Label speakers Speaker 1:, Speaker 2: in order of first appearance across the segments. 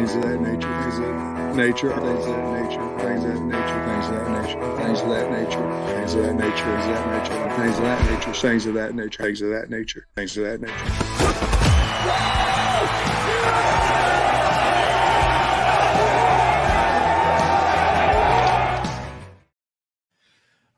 Speaker 1: things of that nature, things of that nature, things of that nature, things of that nature, things of that nature, things of that nature, things of that nature, things of that nature, things of that nature, things of that nature, things of that nature, things of that nature.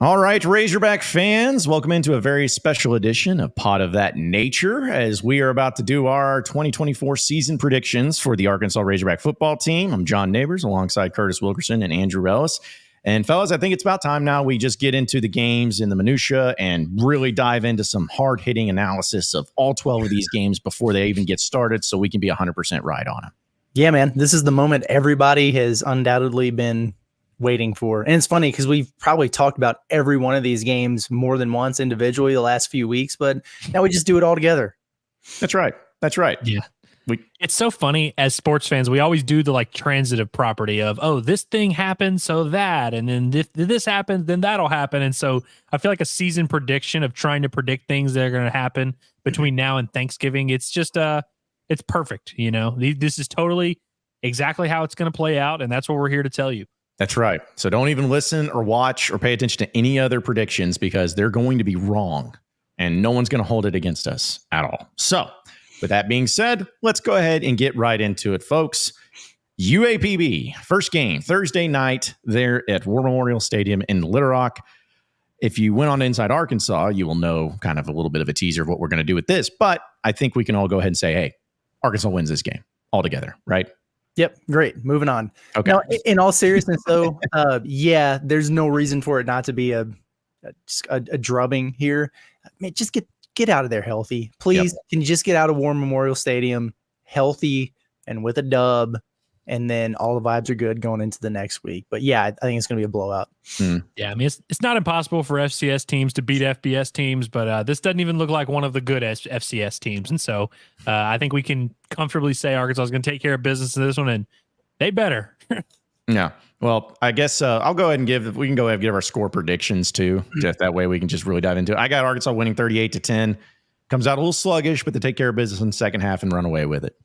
Speaker 2: All right, Razorback fans, welcome into a very special edition of Pod of That Nature as we are about to do our 2024 season predictions for the Arkansas Razorback football team. I'm John Neighbors alongside Curtis Wilkerson and Andrew Ellis. And fellas, I think it's about time now we just get into the games and the minutia and really dive into some hard-hitting analysis of all 12 of these games before they even get started so we can be 100% right on them.
Speaker 3: Yeah, man, this is the moment everybody has undoubtedly been waiting for. And it's funny because we've probably talked about every one of these games more than once individually the last few weeks, but now we just do it all together.
Speaker 2: That's right. That's right.
Speaker 4: Yeah. It's so funny as sports fans, we always do the like transitive property of, oh, this thing happened, so that, and then if this happens, then that'll happen. And so I feel like a season prediction of trying to predict things that are going to happen between now and Thanksgiving. It's just, it's perfect. You know, this is totally exactly how it's going to play out. And that's what we're here to tell you.
Speaker 2: That's right. So don't even listen or watch or pay attention to any other predictions because they're going to be wrong and no one's going to hold it against us at all. So with that being said, let's go ahead and get right into it, folks. UAPB, first game, Thursday night there at War Memorial Stadium in Little Rock. If you went on Inside Arkansas, you will know kind of a little bit of a teaser of what we're going to do with this. But I think we can all go ahead and say, hey, Arkansas wins this game altogether, right?
Speaker 3: Yep. Great. Moving on.
Speaker 2: Okay.
Speaker 3: Now, in all seriousness, though, yeah, there's no reason for it not to be a drubbing here. I mean, just get out of there healthy. Please, Can you just get out of War Memorial Stadium healthy and with a dub, and then all the vibes are good going into the next week. But yeah, I think it's going to be a blowout.
Speaker 4: Yeah, I mean, it's not impossible for FCS teams to beat FBS teams, but this doesn't even look like one of the good FCS teams. And so I think we can comfortably say Arkansas is going to take care of business in this one, and they better.
Speaker 2: Yeah. Well, I guess I'll go ahead and we can go ahead and give our score predictions too. Just that way we can just really dive into it. I got Arkansas winning 38-10. Comes out a little sluggish, but they take care of business in the second half and run away with it.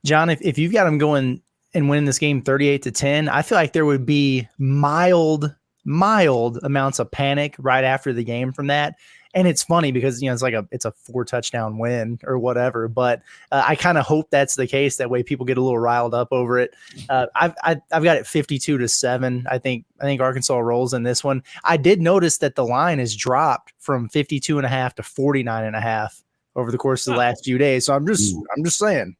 Speaker 3: John, if you've got them going and winning this game 38-10, I feel like there would be mild amounts of panic right after the game from that. And it's funny because, you know, it's a 4 touchdown win or whatever, but I kind of hope that's the case. That way people get a little riled up over it. I've got it 52-7. I think Arkansas rolls in this one. I did notice that the line has dropped from 52.5 to 49.5 over the course of the last few days. So I'm just saying.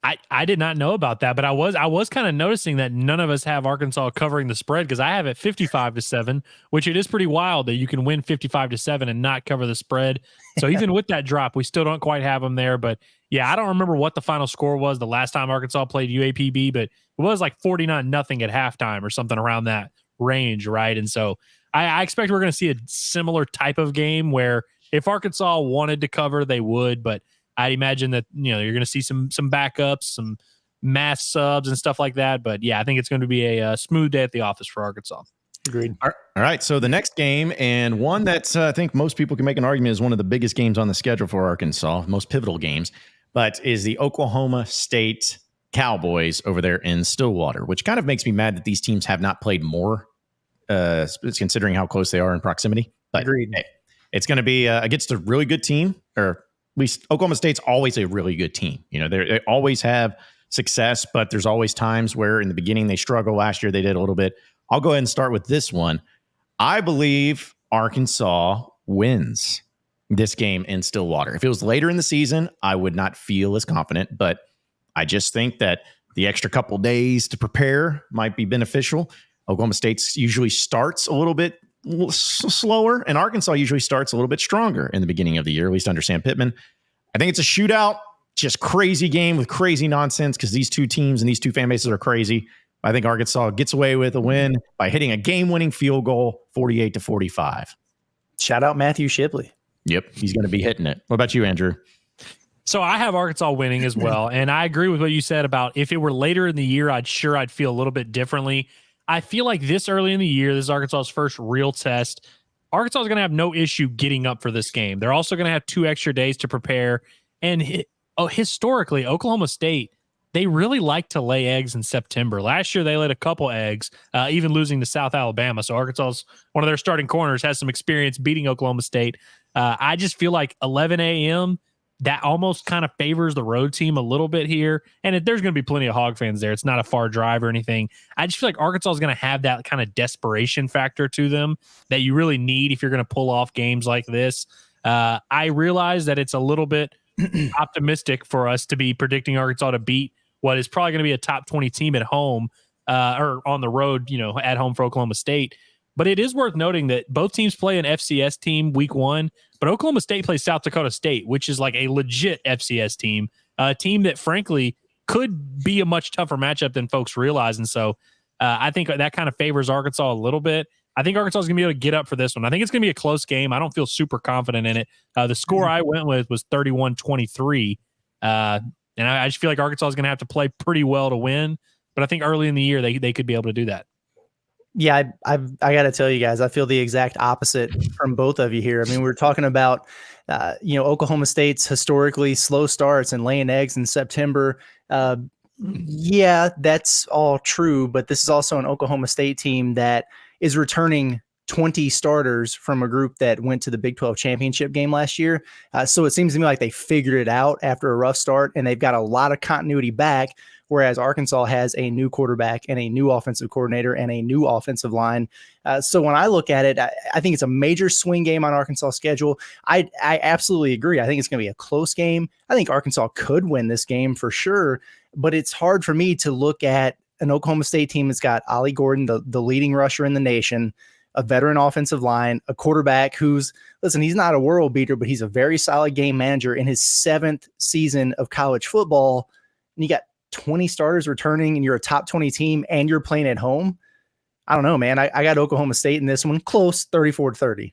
Speaker 4: I did not know about that, but I was kind of noticing that none of us have Arkansas covering the spread because I have it 55-7, which it is pretty wild that you can win 55-7 and not cover the spread. So even with that drop, we still don't quite have them there. But yeah, I don't remember what the final score was the last time Arkansas played UAPB, but it was like 49-0 at halftime or something around that range, right? And so I expect we're going to see a similar type of game where if Arkansas wanted to cover, they would, but I'd imagine that, you know, you're going to see some backups, some mass subs and stuff like that. But yeah, I think it's going to be a smooth day at the office for Arkansas.
Speaker 3: Agreed.
Speaker 2: All right. So the next game, and one that I think most people can make an argument is one of the biggest games on the schedule for Arkansas, most pivotal games, but is the Oklahoma State Cowboys over there in Stillwater, which kind of makes me mad that these teams have not played more, considering how close they are in proximity. But
Speaker 3: Agreed.
Speaker 2: Hey, it's going to be against a really good team, or at least Oklahoma State's always a really good team. You know, they always have success, but there's always times where in the beginning they struggle. Last year they did a little bit. I'll go ahead and start with this one. I believe Arkansas wins this game in Stillwater. If it was later in the season, I would not feel as confident, but I just think that the extra couple days to prepare might be beneficial. Oklahoma State usually starts a little bit slower, and Arkansas usually starts a little bit stronger in the beginning of the year, at least under Sam Pittman. I think it's a shootout, just crazy game with crazy nonsense because these two teams and these two fan bases are crazy. I think Arkansas gets away with a win by hitting a game-winning field goal, 48-45.
Speaker 3: Shout out Matthew Shipley.
Speaker 2: Yep, he's going to be hitting it. What about you, Andrew?
Speaker 4: So I have Arkansas winning as well, and I agree with what you said about if it were later in the year, I'd feel a little bit differently. I feel like this early in the year, this is Arkansas's first real test. Arkansas is going to have no issue getting up for this game. They're also going to have 2 extra days to prepare. And historically, Oklahoma State they really like to lay eggs in September. Last year, they laid a couple eggs, even losing to South Alabama. So Arkansas's one of their starting corners has some experience beating Oklahoma State. I just feel like 11 a.m., that almost kind of favors the road team a little bit here. And there's going to be plenty of Hog fans there. It's not a far drive or anything. I just feel like Arkansas is going to have that kind of desperation factor to them that you really need if you're going to pull off games like this. I realize that it's a little bit optimistic for us to be predicting Arkansas to beat what is probably going to be a top 20 team at home or on the road, at home for Oklahoma State. But it is worth noting that both teams play an FCS team week 1, but Oklahoma State plays South Dakota State, which is like a legit FCS team, a team that frankly could be a much tougher matchup than folks realize. And so I think that kind of favors Arkansas a little bit. I think Arkansas is going to be able to get up for this one. I think it's going to be a close game. I don't feel super confident in it. The score I went with was 31-23. And I just feel like Arkansas is going to have to play pretty well to win. But I think early in the year, they could be able to do that.
Speaker 3: Yeah, I got to tell you guys, I feel the exact opposite from both of you here. I mean, we're talking about, Oklahoma State's historically slow starts and laying eggs in September. Yeah, that's all true. But this is also an Oklahoma State team that is returning 20 starters from a group that went to the Big 12 championship game last year. So it seems to me like they figured it out after a rough start, and they've got a lot of continuity back, whereas Arkansas has a new quarterback and a new offensive coordinator and a new offensive line. So when I look at it, I think it's a major swing game on Arkansas' schedule. I absolutely agree. I think it's going to be a close game. I think Arkansas could win this game for sure, but it's hard for me to look at an Oklahoma State team that's got Ollie Gordon, the leading rusher in the nation, a veteran offensive line, a quarterback who's, listen, he's not a world beater, but he's a very solid game manager in his 7th season of college football. And you got 20 starters returning and you're a top 20 team and you're playing at home. I don't know, man. I got Oklahoma State in this one, close, 34-30.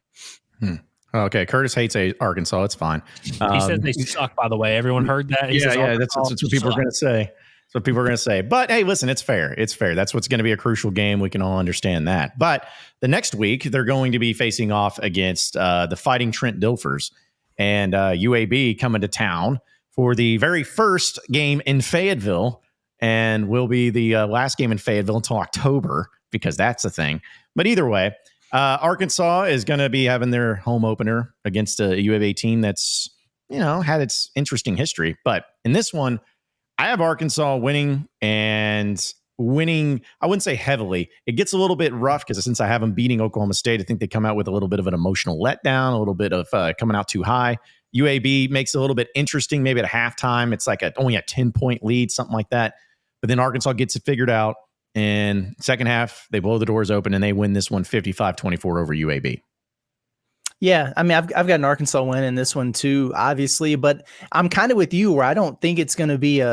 Speaker 2: Okay, Curtis hates Arkansas. It's fine.
Speaker 4: He says they suck, by the way. Everyone heard that?
Speaker 2: That's what people are going to say. That's what people are going to say. But hey, listen, it's fair. It's fair. That's what's going to be a crucial game. We can all understand that. But the next week, they're going to be facing off against the Fighting Trent Dilfers and UAB coming to town for the very first game in Fayetteville, and will be the last game in Fayetteville until October, because that's the thing. But either way, Arkansas is going to be having their home opener against a UAB team that's, had its interesting history. But in this one, I have Arkansas winning, and winning, I wouldn't say heavily. It gets a little bit rough because since I have them beating Oklahoma State, I think they come out with a little bit of an emotional letdown, a little bit of coming out too high. UAB makes it a little bit interesting, maybe at halftime. It's like only a 10-point lead, something like that. But then Arkansas gets it figured out. And second half, they blow the doors open and they win this one 55-24 over UAB.
Speaker 3: Yeah, I mean, I've got an Arkansas win in this one too, obviously, but I'm kind of with you where I don't think it's going to be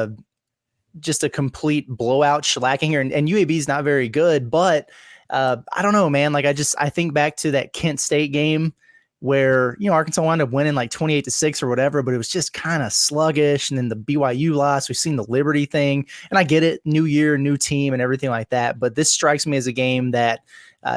Speaker 3: just a complete blowout shellacking here. And UAB is not very good, but I don't know, man. Like I think back to that Kent State game where, Arkansas wound up winning like 28-6 or whatever, but it was just kind of sluggish. And then the BYU loss, we've seen the Liberty thing, and I get it, new year, new team and everything like that. But this strikes me as a game that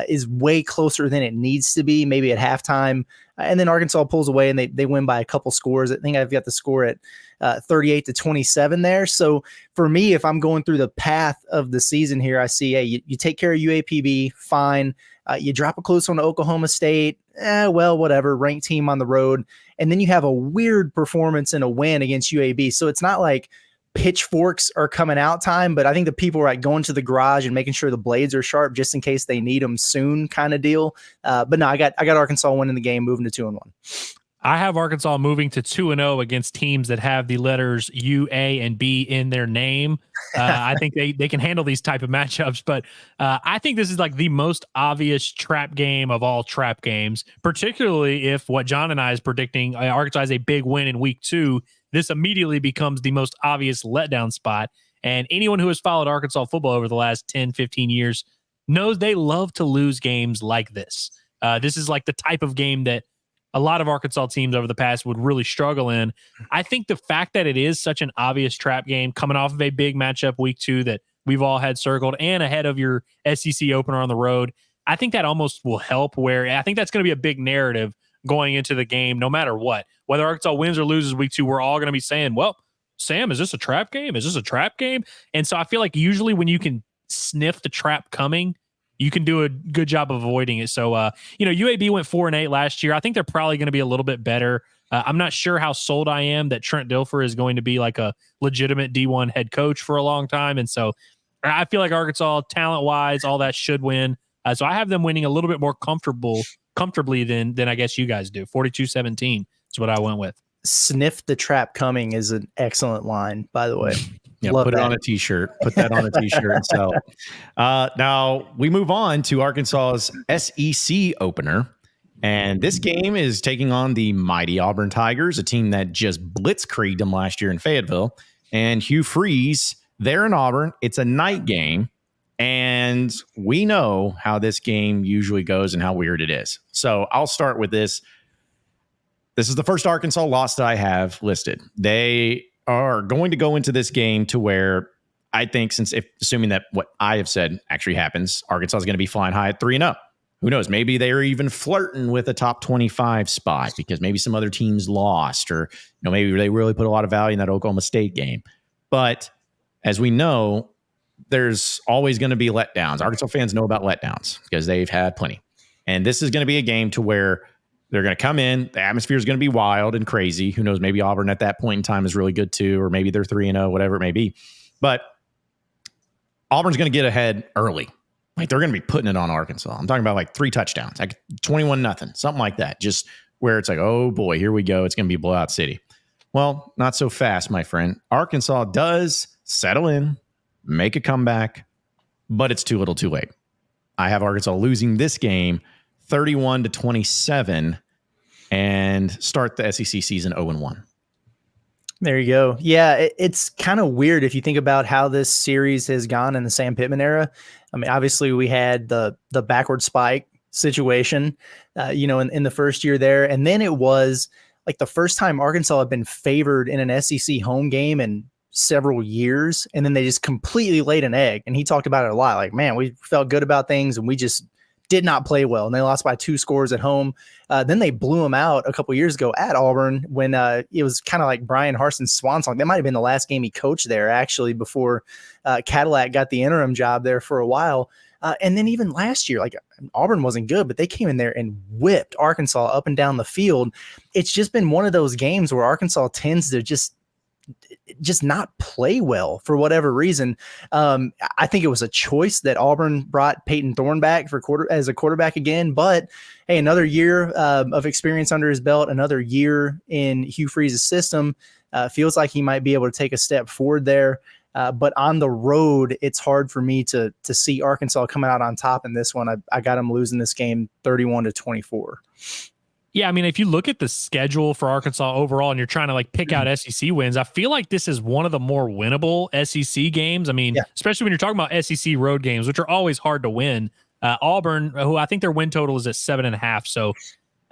Speaker 3: is way closer than it needs to be, maybe at halftime. And then Arkansas pulls away and they win by a couple scores. I think I've got the score at 38-27 there. So for me, if I'm going through the path of the season here, I see, hey, you take care of UAPB, fine. You drop a close one to Oklahoma State, well, whatever, ranked team on the road. And then you have a weird performance and a win against UAB. So it's not like pitchforks are coming out time, but I think the people are like going to the garage and making sure the blades are sharp just in case they need them soon kind of deal. But no, I got Arkansas winning the game, moving to 2-1.
Speaker 4: I have Arkansas moving to 2-0 against teams that have the letters U, A, and B in their name. I think they can handle these type of matchups, but I think this is like the most obvious trap game of all trap games, particularly if what John and I is predicting, Arkansas has a big win in week 2. This immediately becomes the most obvious letdown spot. And anyone who has followed Arkansas football over the last 10, 15 years knows they love to lose games like this. This is like the type of game that a lot of Arkansas teams over the past would really struggle in. I think the fact that it is such an obvious trap game coming off of a big matchup week 2 that we've all had circled and ahead of your SEC opener on the road, I think that almost will help, where I think that's going to be a big narrative going into the game, no matter what. Whether Arkansas wins or loses week 2, we're all going to be saying, well, Sam, is this a trap game? Is this a trap game? And so I feel like usually when you can sniff the trap coming, you can do a good job of avoiding it. So, UAB went 4-8 last year. I think they're probably going to be a little bit better. I'm not sure how sold I am that Trent Dilfer is going to be like a legitimate D1 head coach for a long time. And so I feel like Arkansas, talent-wise, all that should win. So I have them winning a little bit more comfortably than I guess you guys do. 42-17 is what I went with.
Speaker 3: Sniff the trap coming is an excellent line, by the way.
Speaker 2: Yeah,
Speaker 3: Love
Speaker 2: put
Speaker 3: that.
Speaker 2: it on a t-shirt. Put that on a t-shirt and sell it. Now we move on to Arkansas's SEC opener. And this game is taking on the mighty Auburn Tigers, a team that just blitzkrieged them last year in Fayetteville. And Hugh Freeze, they're in Auburn. It's a night game. And we know how this game usually goes and how weird it is. So I'll start with this. This is the first Arkansas loss that I have listed. They are going to go into this game to where I think, assuming that what I have said actually happens, Arkansas is going to be flying high at 3-0. Who knows? Maybe they're even flirting with a top 25 spot because maybe some other teams lost, or maybe they really put a lot of value in that Oklahoma State game. But as we know, there's always going to be letdowns. Arkansas fans know about letdowns because they've had plenty. And this is going to be a game to where they're going to come in. The atmosphere is going to be wild and crazy. Who knows? Maybe Auburn at that point in time is really good too, or maybe they're 3-0, whatever it may be. But Auburn's going to get ahead early. Like they're going to be putting it on Arkansas. I'm talking about like 3 touchdowns, like 21-0, something like that. Just where it's like, oh boy, here we go. It's going to be blowout city. Well, not so fast, my friend. Arkansas does settle in, make a comeback, but it's too little too late. I have Arkansas losing this game 31-27 and start the SEC season 0-1.
Speaker 3: There you go. Yeah, it's kind of weird if you think about how this series has gone in the Sam Pittman era. I mean, obviously we had the backward spike situation, in the first year there. And then it was like the first time Arkansas had been favored in an SEC home game in several years. And then they just completely laid an egg. And he talked about it a lot. Like, man, we felt good about things and we just did not play well, and they lost by 2 scores at home. Then they blew them out a couple years ago at Auburn when it was kind of like Brian Harson's swan song. That might have been the last game he coached there, actually, before Cadillac got the interim job there for a while. And then even last year, like Auburn wasn't good, but they came in there and whipped Arkansas up and down the field. It's just been one of those games where Arkansas tends to just not play well for whatever reason. I think it was a choice that Auburn brought Peyton Thorne back as a quarterback again, but hey, another year of experience under his belt, another year in Hugh Freeze's system, feels like he might be able to take a step forward there. But on the road, it's hard for me to see Arkansas coming out on top in this one. I got them losing this game 31-24.
Speaker 4: Yeah, I mean, if you look at the schedule for Arkansas overall and you're trying to like pick out SEC wins, I feel like this is one of the more winnable SEC games. I mean, especially when you're talking about SEC road games, which are always hard to win. Auburn, who I think their win total is at 7.5. So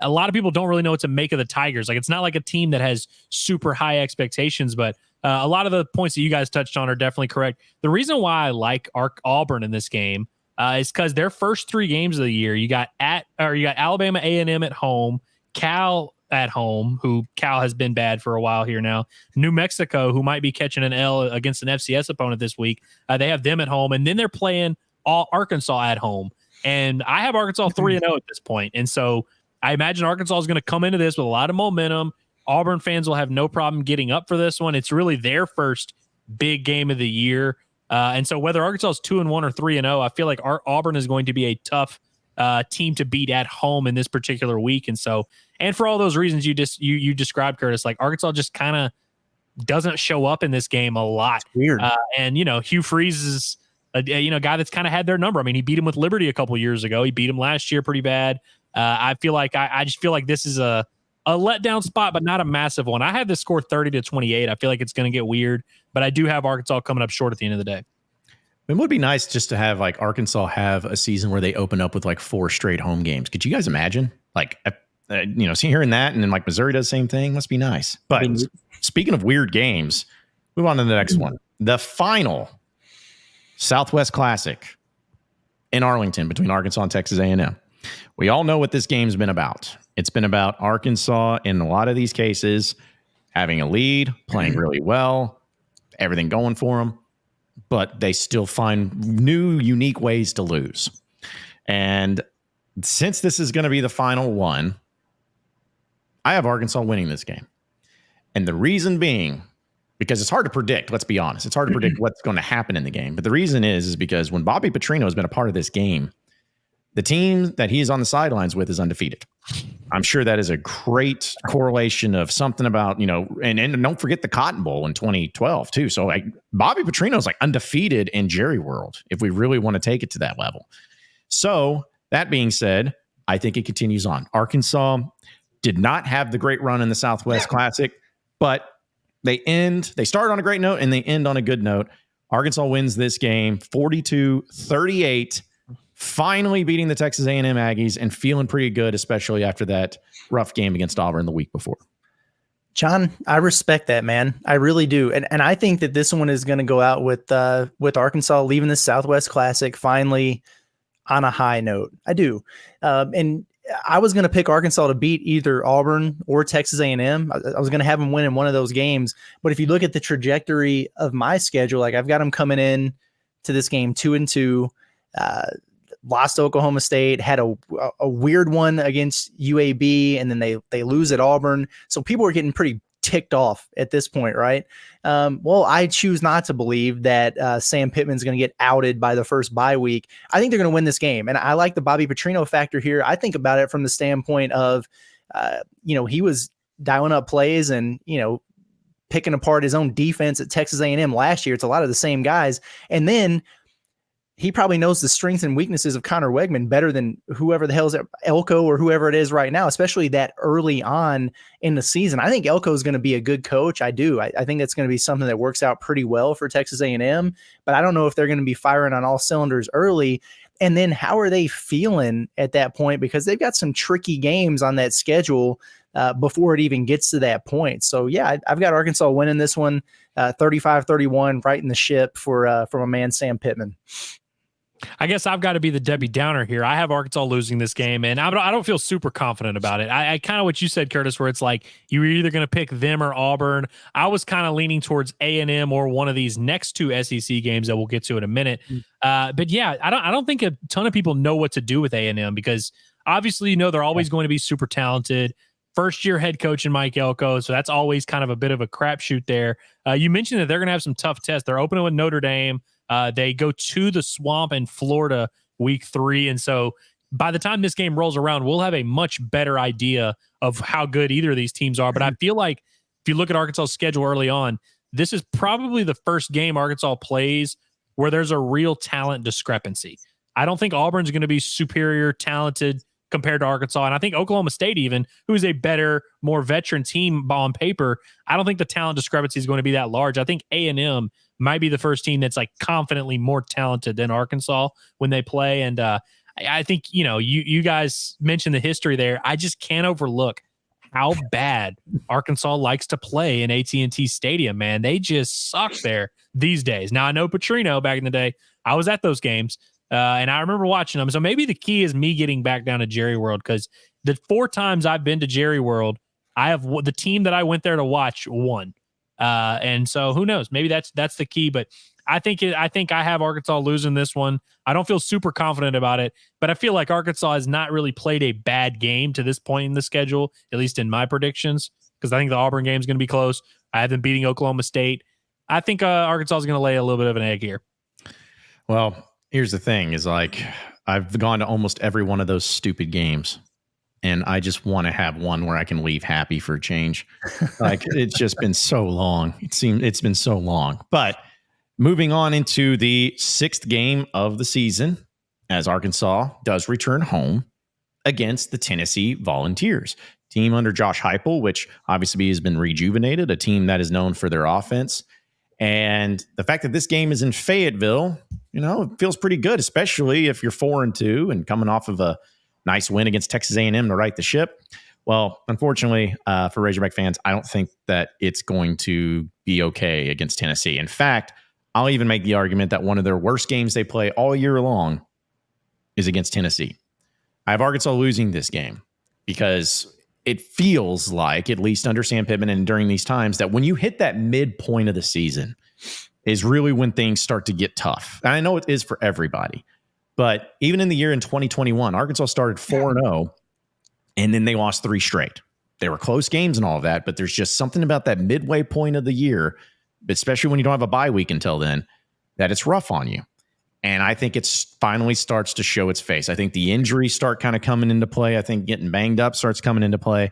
Speaker 4: a lot of people don't really know what to make of the Tigers. Like, it's not like a team that has super high expectations, but a lot of the points that you guys touched on are definitely correct. The reason why I like Auburn in this game is because their first 3 games of the year, you got Alabama A&M at home, Cal at home, who Cal has been bad for a while here now. New Mexico, who might be catching an L against an FCS opponent this week. They have them at home, and then they're playing Arkansas at home. And I have Arkansas 3-0 at this point. And so I imagine Arkansas is going to come into this with a lot of momentum. Auburn fans will have no problem getting up for this one. It's really their first big game of the year. And so whether Arkansas is 2-1 or 3-0, I feel like Auburn is going to be a tough team to beat at home in this particular week. And so, and for all those reasons you described, Curtis, like Arkansas just kind of doesn't show up in this game a lot.
Speaker 3: It's weird.
Speaker 4: And Hugh Freeze is a guy that's kind of had their number. I mean, he beat him with Liberty a couple years ago. He beat him last year pretty bad. I feel like I just feel like this is a letdown spot, but not a massive one. I had this score 30-28. I feel like it's going to get weird, but I do have Arkansas coming up short at the end of the day.
Speaker 2: It would be nice just to have like Arkansas have a season where they open up with like 4 straight home games. Could you guys imagine? Like, hearing that, and then like Missouri does the same thing. Must be nice. But speaking of weird games, move on to the next one. The final Southwest Classic in Arlington between Arkansas and Texas A&M. We all know what this game's been about. It's been about Arkansas in a lot of these cases having a lead, playing really well, everything going for them, but they still find new, unique ways to lose. And since this is going to be the final one, I have Arkansas winning this game. And the reason being, because it's hard to predict, let's be honest. It's hard to predict what's going to happen in the game. But the reason is because when Bobby Petrino has been a part of this game, the team that he is on the sidelines with is undefeated. I'm sure that is a great correlation of something about, and don't forget the Cotton Bowl in 2012 too. So Bobby Petrino is like undefeated in Jerry World if we really want to take it to that level. So that being said, I think it continues on. Arkansas did not have the great run in the Southwest Classic, but they start on a great note and they end on a good note. Arkansas wins this game 42-38, finally beating the Texas A&M Aggies and feeling pretty good, especially after that rough game against Auburn the week before.
Speaker 3: John, I respect that, man. I really do. And I think that this one is going to go out with Arkansas leaving the Southwest Classic finally on a high note. I do. And I was going to pick Arkansas to beat either Auburn or Texas A&M. I was going to have them win in one of those games. But if you look at the trajectory of my schedule, like I've got them coming in to this game 2-2, lost to Oklahoma State, had a weird one against UAB, and then they lose at Auburn. So people are getting pretty ticked off at this point, right? Well, I choose not to believe that Sam Pittman's going to get outed by the first bye week. I think they're going to win this game. And I like the Bobby Petrino factor here. I think about it from the standpoint of, he was dialing up plays and, picking apart his own defense at Texas A&M last year. It's a lot of the same guys. And then he probably knows the strengths and weaknesses of Connor Wegman better than whoever the hell is Elko or whoever it is right now, especially that early on in the season. I think Elko is going to be a good coach. I do. I think that's going to be something that works out pretty well for Texas A&M, but I don't know if they're going to be firing on all cylinders early. And then how are they feeling at that point? Because they've got some tricky games on that schedule before it even gets to that point. So yeah, I've got Arkansas winning this one 35-31, right in the ship for my man, Sam Pittman.
Speaker 4: I guess I've got to be the Debbie Downer here. I have Arkansas losing this game, and I don't feel super confident about it. I kind of what you said, Curtis, where it's like you were either going to pick them or Auburn. I was kind of leaning towards A&M or one of these next two SEC games that we'll get to in a minute. But yeah, I don't think a ton of people know what to do with A&M because obviously, they're always going to be super talented. First-year head coach in Mike Elko, so that's always kind of a bit of a crapshoot there. You mentioned that they're going to have some tough tests. They're opening with Notre Dame. They go to the Swamp in Florida week 3. And so by the time this game rolls around, we'll have a much better idea of how good either of these teams are. But I feel like if you look at Arkansas' schedule early on, this is probably the first game Arkansas plays where there's a real talent discrepancy. I don't think Auburn's going to be superior talented compared to Arkansas. And I think Oklahoma State, even, who is a better, more veteran team on paper, I don't think the talent discrepancy is going to be that large. I think A&M might be the first team that's like confidently more talented than Arkansas when they play. And I think, you guys mentioned the history there. I just can't overlook how bad Arkansas likes to play in AT&T Stadium, man. They just suck there these days. Now, I know Petrino back in the day, I was at those games. And I remember watching them. So maybe the key is me getting back down to Jerry World because the 4 times I've been to Jerry World, I have the team that I went there to watch won. And so who knows? Maybe that's the key. But I think I have Arkansas losing this one. I don't feel super confident about it, but I feel like Arkansas has not really played a bad game to this point in the schedule, at least in my predictions, because I think the Auburn game is going to be close. I have them beating Oklahoma State. I think Arkansas is going to lay a little bit of an egg here.
Speaker 2: Well, here's the thing is like I've gone to almost every one of those stupid games and I just want to have one where I can leave happy for a change. Like it's just been so long. It's been so long. But moving on into the 6th game of the season as Arkansas does return home against the Tennessee Volunteers. Team under Josh Heupel, which obviously has been rejuvenated, a team that is known for their offense. And the fact that this game is in Fayetteville, it feels pretty good, especially if you're 4-2 and coming off of a nice win against Texas A&M to right the ship. Well, unfortunately for Razorback fans, I don't think that it's going to be okay against Tennessee. In fact, I'll even make the argument that one of their worst games they play all year long is against Tennessee. I have Arkansas losing this game because it feels like, at least under Sam Pittman and during these times, that when you hit that midpoint of the season is really when things start to get tough. And I know it is for everybody, but even in the year in 2021, Arkansas started 4-0, and then they lost 3 straight. They were close games and all of that, but there's just something about that midway point of the year, especially when you don't have a bye week until then, that it's rough on you. And I think it's finally starts to show its face. I think the injuries start kind of coming into play. I think getting banged up starts coming into play.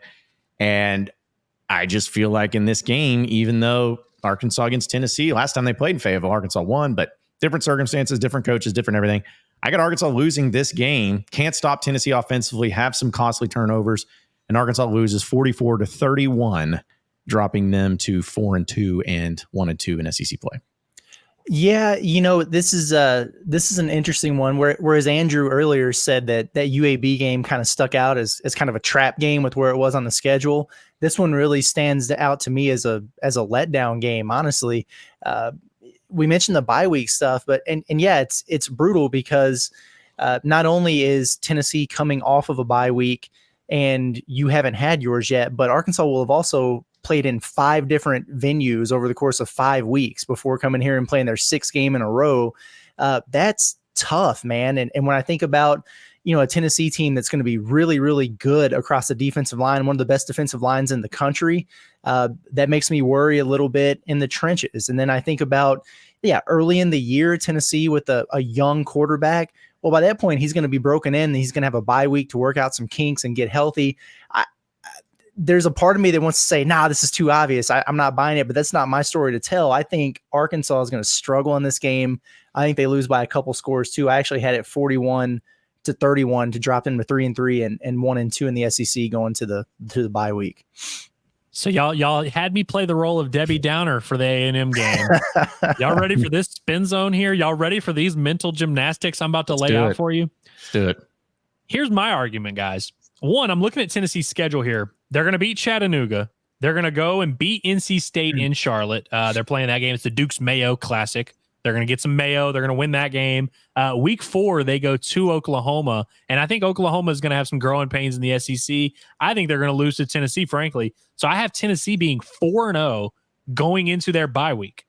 Speaker 2: And I just feel like in this game, even though Arkansas against Tennessee, last time they played in Fayetteville, Arkansas won, but different circumstances, different coaches, different everything. I got Arkansas losing this game. Can't stop Tennessee offensively, have some costly turnovers, and Arkansas loses 44-31, dropping them to 4-2 and 1-2 in SEC play.
Speaker 3: Yeah, this is an interesting one. Whereas Andrew earlier said that UAB game kind of stuck out as kind of a trap game with where it was on the schedule. This one really stands out to me as a letdown game. Honestly, we mentioned the bye week stuff, but and yeah, it's brutal because not only is Tennessee coming off of a bye week and you haven't had yours yet, but Arkansas will have also played in 5 different venues over the course of 5 weeks before coming here and playing their 6th game in a row. That's tough, man. And when I think about, a Tennessee team that's going to be really, really good across the defensive line, one of the best defensive lines in the country, that makes me worry a little bit in the trenches. And then I think about, early in the year, Tennessee with a young quarterback. Well, by that point, he's going to be broken in. He's going to have a bye week to work out some kinks and get healthy. There's a part of me that wants to say, nah, this is too obvious. I'm not buying it, but that's not my story to tell. I think Arkansas is going to struggle in this game. I think they lose by a couple scores too. I actually had it 41-31 to drop them to 3-3 and 1-2 in the SEC going to the bye week.
Speaker 4: So y'all had me play the role of Debbie Downer for the A&M game. Y'all ready for this spin zone here? Y'all ready for these mental gymnastics I'm about to lay out for you?
Speaker 2: Let's do it.
Speaker 4: Here's my argument, guys. One, I'm looking at Tennessee's schedule here. They're going to beat Chattanooga. They're going to go and beat NC State in Charlotte. They're playing that game. It's the Duke's Mayo Classic. They're going to get some Mayo. They're going to win that game. Week 4, they go to Oklahoma. And I think Oklahoma is going to have some growing pains in the SEC. I think they're going to lose to Tennessee, frankly. So I have Tennessee being 4-0 going into their bye week.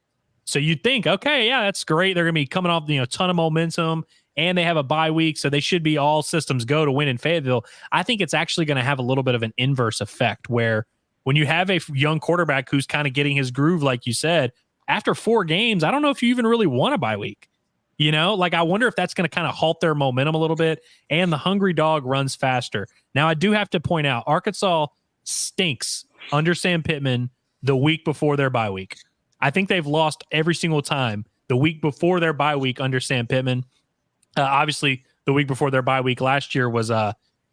Speaker 4: So you'd think, okay, yeah, that's great. They're going to be coming off, a ton of momentum. And they have a bye week, so they should be all systems go to win in Fayetteville. I think it's actually going to have a little bit of an inverse effect where when you have a young quarterback who's kind of getting his groove, like you said, after 4 games, I don't know if you even really want a bye week. I wonder if that's going to kind of halt their momentum a little bit, and the hungry dog runs faster. Now, I do have to point out, Arkansas stinks under Sam Pittman the week before their bye week. I think they've lost every single time the week before their bye week under Sam Pittman. Obviously, the week before their bye week last year was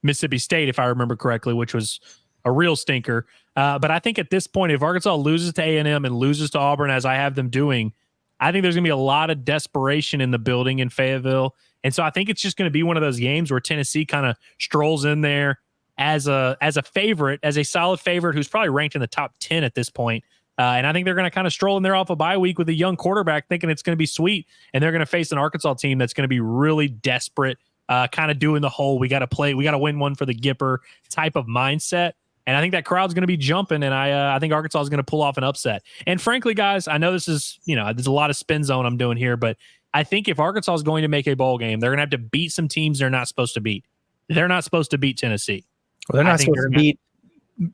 Speaker 4: Mississippi State, if I remember correctly, which was a real stinker. But I think at this point, if Arkansas loses to A&M and loses to Auburn, as I have them doing, I think there's going to be a lot of desperation in the building in Fayetteville. And so I think it's just going to be one of those games where Tennessee kind of strolls in there as a favorite, as a solid favorite who's probably ranked in the top 10 at this point. And I think they're going to kind of stroll in there off a bye week with a young quarterback thinking it's going to be sweet. And they're going to face an Arkansas team that's going to be really desperate, kind of doing the whole, we got to win one for the Gipper type of mindset. And I think that crowd's going to be jumping. And I think Arkansas is going to pull off an upset. And frankly, guys, I know this is, there's a lot of spin zone I'm doing here, but I think if Arkansas is going to make a bowl game, they're going to have to beat some teams they're not supposed to beat. They're not supposed to beat Tennessee.
Speaker 3: Well, they're not supposed to beat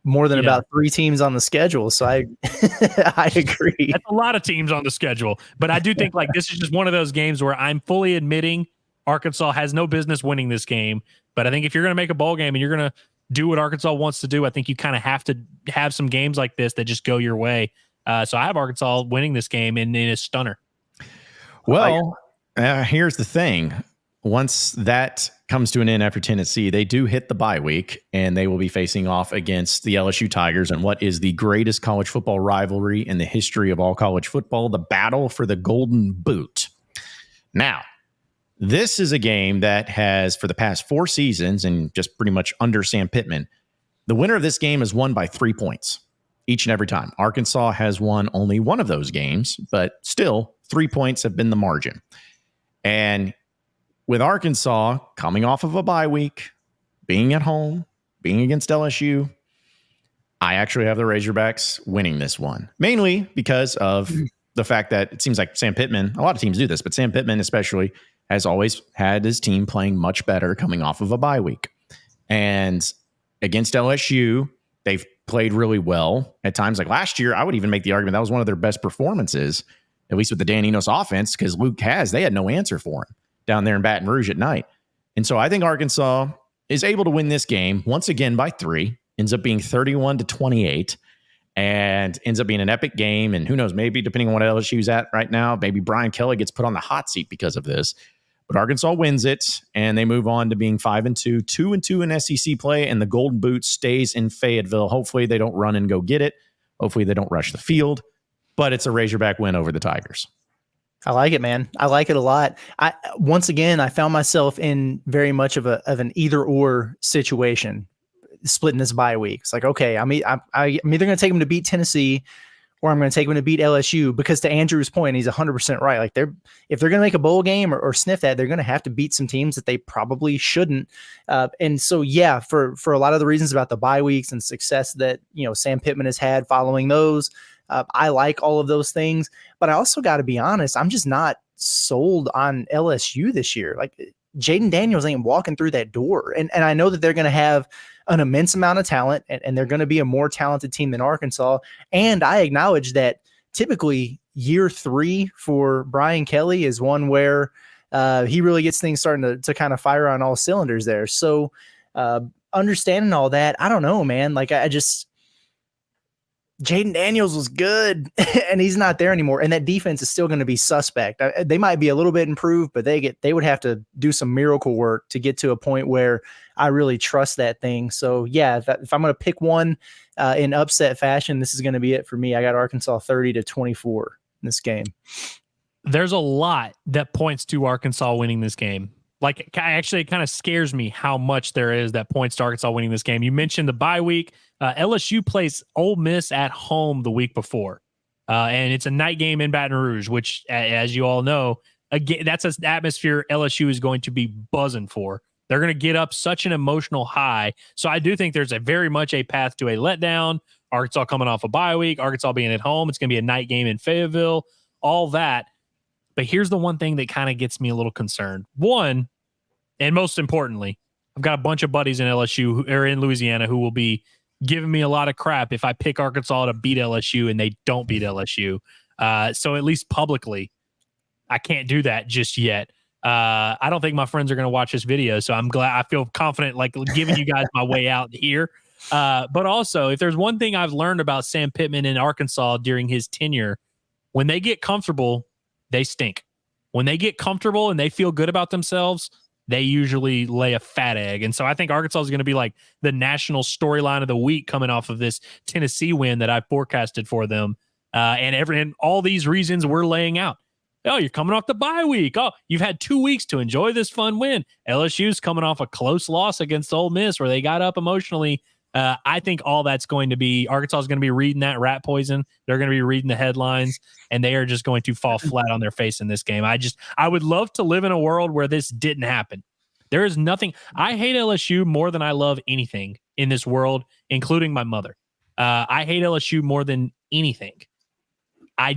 Speaker 3: more than about 3 teams on the schedule. So I agree.
Speaker 4: That's a lot of teams on the schedule. But I do think this is just one of those games where I'm fully admitting Arkansas has no business winning this game. But I think if you're going to make a bowl game and you're going to do what Arkansas wants to do, I think you kind of have to have some games like this that just go your way. So I have Arkansas winning this game in a stunner.
Speaker 2: Well, here's the thing. Once that comes to an end after Tennessee, they do hit the bye week, and they will be facing off against the LSU Tigers in what is the greatest college football rivalry in the history of all college football, the battle for the Golden Boot. Now, this is a game that has, for the past 4 seasons, and just pretty much under Sam Pittman, the winner of this game has won by 3 points each and every time. Arkansas has won only one of those games, but still 3 points have been the margin. And with Arkansas coming off of a bye week, being at home, being against LSU, I actually have the Razorbacks winning this one, mainly because of the fact that it seems like Sam Pittman, a lot of teams do this, but Sam Pittman especially has always had his team playing much better coming off of a bye week. And against LSU, they've played really well at times. Like last year, I would even make the argument that was one of their best performances, at least with the Dan Enos offense, because Luke they had no answer for him down there in Baton Rouge at night. And so I think Arkansas is able to win this game once again by 3, ends up being 31-28, and ends up being an epic game. And who knows, maybe depending on what LSU's at right now, maybe Brian Kelly gets put on the hot seat because of this. But Arkansas wins it, and they move on to being 5-2, 2-2 in SEC play, and the Golden Boot stays in Fayetteville. Hopefully they don't run and go get it. Hopefully they don't rush the field. But it's a Razorback win over the Tigers.
Speaker 3: I like it, man. I like it a lot. Once again, I found myself in very much of an either or situation, splitting this bye week. It's like, okay, I'm either going to take them to beat Tennessee, or I'm going to take them to beat LSU, because to Andrew's point, he's 100% right. Like if they're going to make a bowl game or sniff that, they're going to have to beat some teams that they probably shouldn't. And so, yeah, for a lot of the reasons about the bye weeks and success that, Sam Pittman has had following those, I like all of those things, but I also got to be honest, I'm just not sold on LSU this year. Like Jaden Daniels ain't walking through that door. And I know that they're going to have an immense amount of talent, and they're going to be a more talented team than Arkansas. And I acknowledge that typically year 3 for Brian Kelly is one where he really gets things starting to kind of fire on all cylinders there. So understanding all that, I don't know, man. Like Jaden Daniels was good and he's not there anymore. And that defense is still going to be suspect. They might be a little bit improved, but they would have to do some miracle work to get to a point where I really trust that thing. So yeah, if I'm going to pick one in upset fashion, this is going to be it for me. I got Arkansas 30-24 in this game.
Speaker 4: There's a lot that points to Arkansas winning this game. Like, actually, it kind of scares me how much there is that points to Arkansas winning this game. You mentioned the bye week. LSU plays Ole Miss at home the week before. And it's a night game in Baton Rouge, which, as you all know, again, that's an atmosphere LSU is going to be buzzing for. They're going to get up such an emotional high. So I do think there's very much a path to a letdown. Arkansas coming off a bye week, Arkansas being at home. It's going to be a night game in Fayetteville, all that. But here's the one thing that kind of gets me a little concerned. One, and most importantly, I've got a bunch of buddies in LSU or in Louisiana who will be giving me a lot of crap if I pick Arkansas to beat LSU and they don't beat LSU. So at least publicly, I can't do that just yet. I don't think my friends are going to watch this video, so I'm glad. I feel confident, like giving you guys my way out here. But also, if there's one thing I've learned about Sam Pittman in Arkansas during his tenure, when they get comfortable, they stink. When they get comfortable and they feel good about themselves, they usually lay a fat egg. And so I think Arkansas is going to be like the national storyline of the week coming off of this Tennessee win that I forecasted for them. And all these reasons we're laying out. Oh, you're coming off the bye week. Oh, you've had 2 weeks to enjoy this fun win. LSU's coming off a close loss against Ole Miss where they got up emotionally. I think all that's going to be Arkansas is going to be reading that rat poison. They're going to be reading the headlines, and they are just going to fall flat on their face in this game. I would love to live in a world where this didn't happen. There is nothing. I hate LSU more than I love anything in this world, including my mother. I hate LSU more than anything. I'm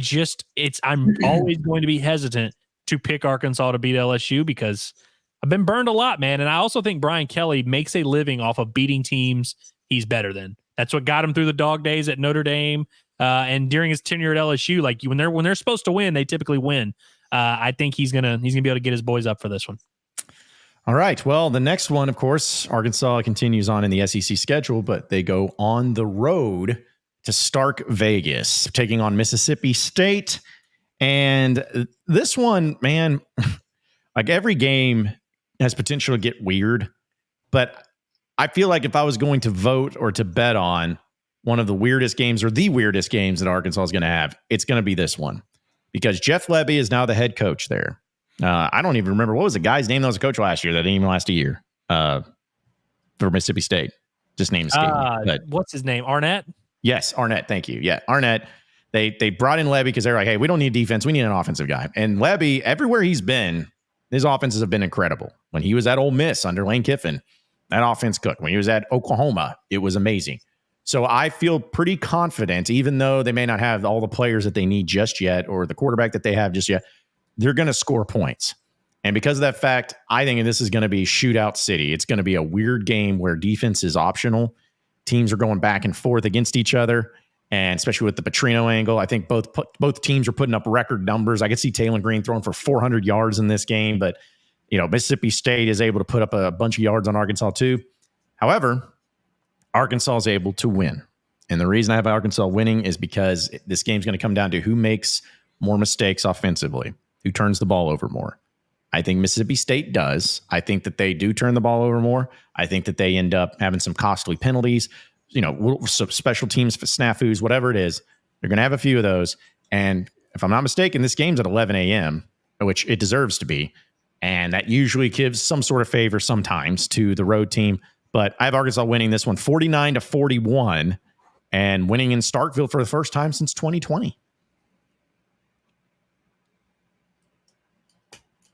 Speaker 4: always going to be hesitant to pick Arkansas to beat LSU because I've been burned a lot, man. And I also think Brian Kelly makes a living off of beating teams he's better than. That's what got him through the dog days at Notre Dame. And during his tenure at LSU, like when they're supposed to win, they typically win. I think he's gonna be able to get his boys up for this one.
Speaker 2: All right. Well, the next one, of course, Arkansas continues on in the SEC schedule, but they go on the road to Stark Vegas, taking on Mississippi State. And this one, man, like every game has potential to get weird, but I feel like if I was going to vote or to bet on one of the weirdest games or the weirdest games that Arkansas is going to have, it's going to be this one because Jeff Lebby is now the head coach there. I don't even remember what was the guy's name that was a coach last year that didn't even last a year for Mississippi State. Just name escaped me.
Speaker 4: What's his name? Arnett?
Speaker 2: Yes, Arnett. Thank you. Yeah, Arnett. They brought in Lebby because they're like, hey, we don't need defense. We need an offensive guy. And Lebby, everywhere he's been, his offenses have been incredible. When he was at Ole Miss under Lane Kiffin, that offense cooked. When he was at Oklahoma, it was amazing. So I feel pretty confident, even though they may not have all the players that they need just yet or the quarterback that they have just yet, they're going to score points. And because of that fact, I think this is going to be shootout city. It's going to be a weird game where defense is optional. Teams are going back and forth against each other. And especially with the Petrino angle, I think both teams are putting up record numbers. I could see Taylor Green throwing for 400 yards in this game, but Mississippi State is able to put up a bunch of yards on Arkansas too. However, Arkansas is able to win. And the reason I have Arkansas winning is because this game's going to come down to who makes more mistakes offensively, who turns the ball over more. I think Mississippi State does. I think that they do turn the ball over more. I think that they end up having some costly penalties, some special teams snafus, whatever it is. They're going to have a few of those. And if I'm not mistaken, this game's at 11 a.m., which it deserves to be. And that usually gives some sort of favor sometimes to the road team. But I have Arkansas winning this one 49-41 and winning in Starkville for the first time since 2020.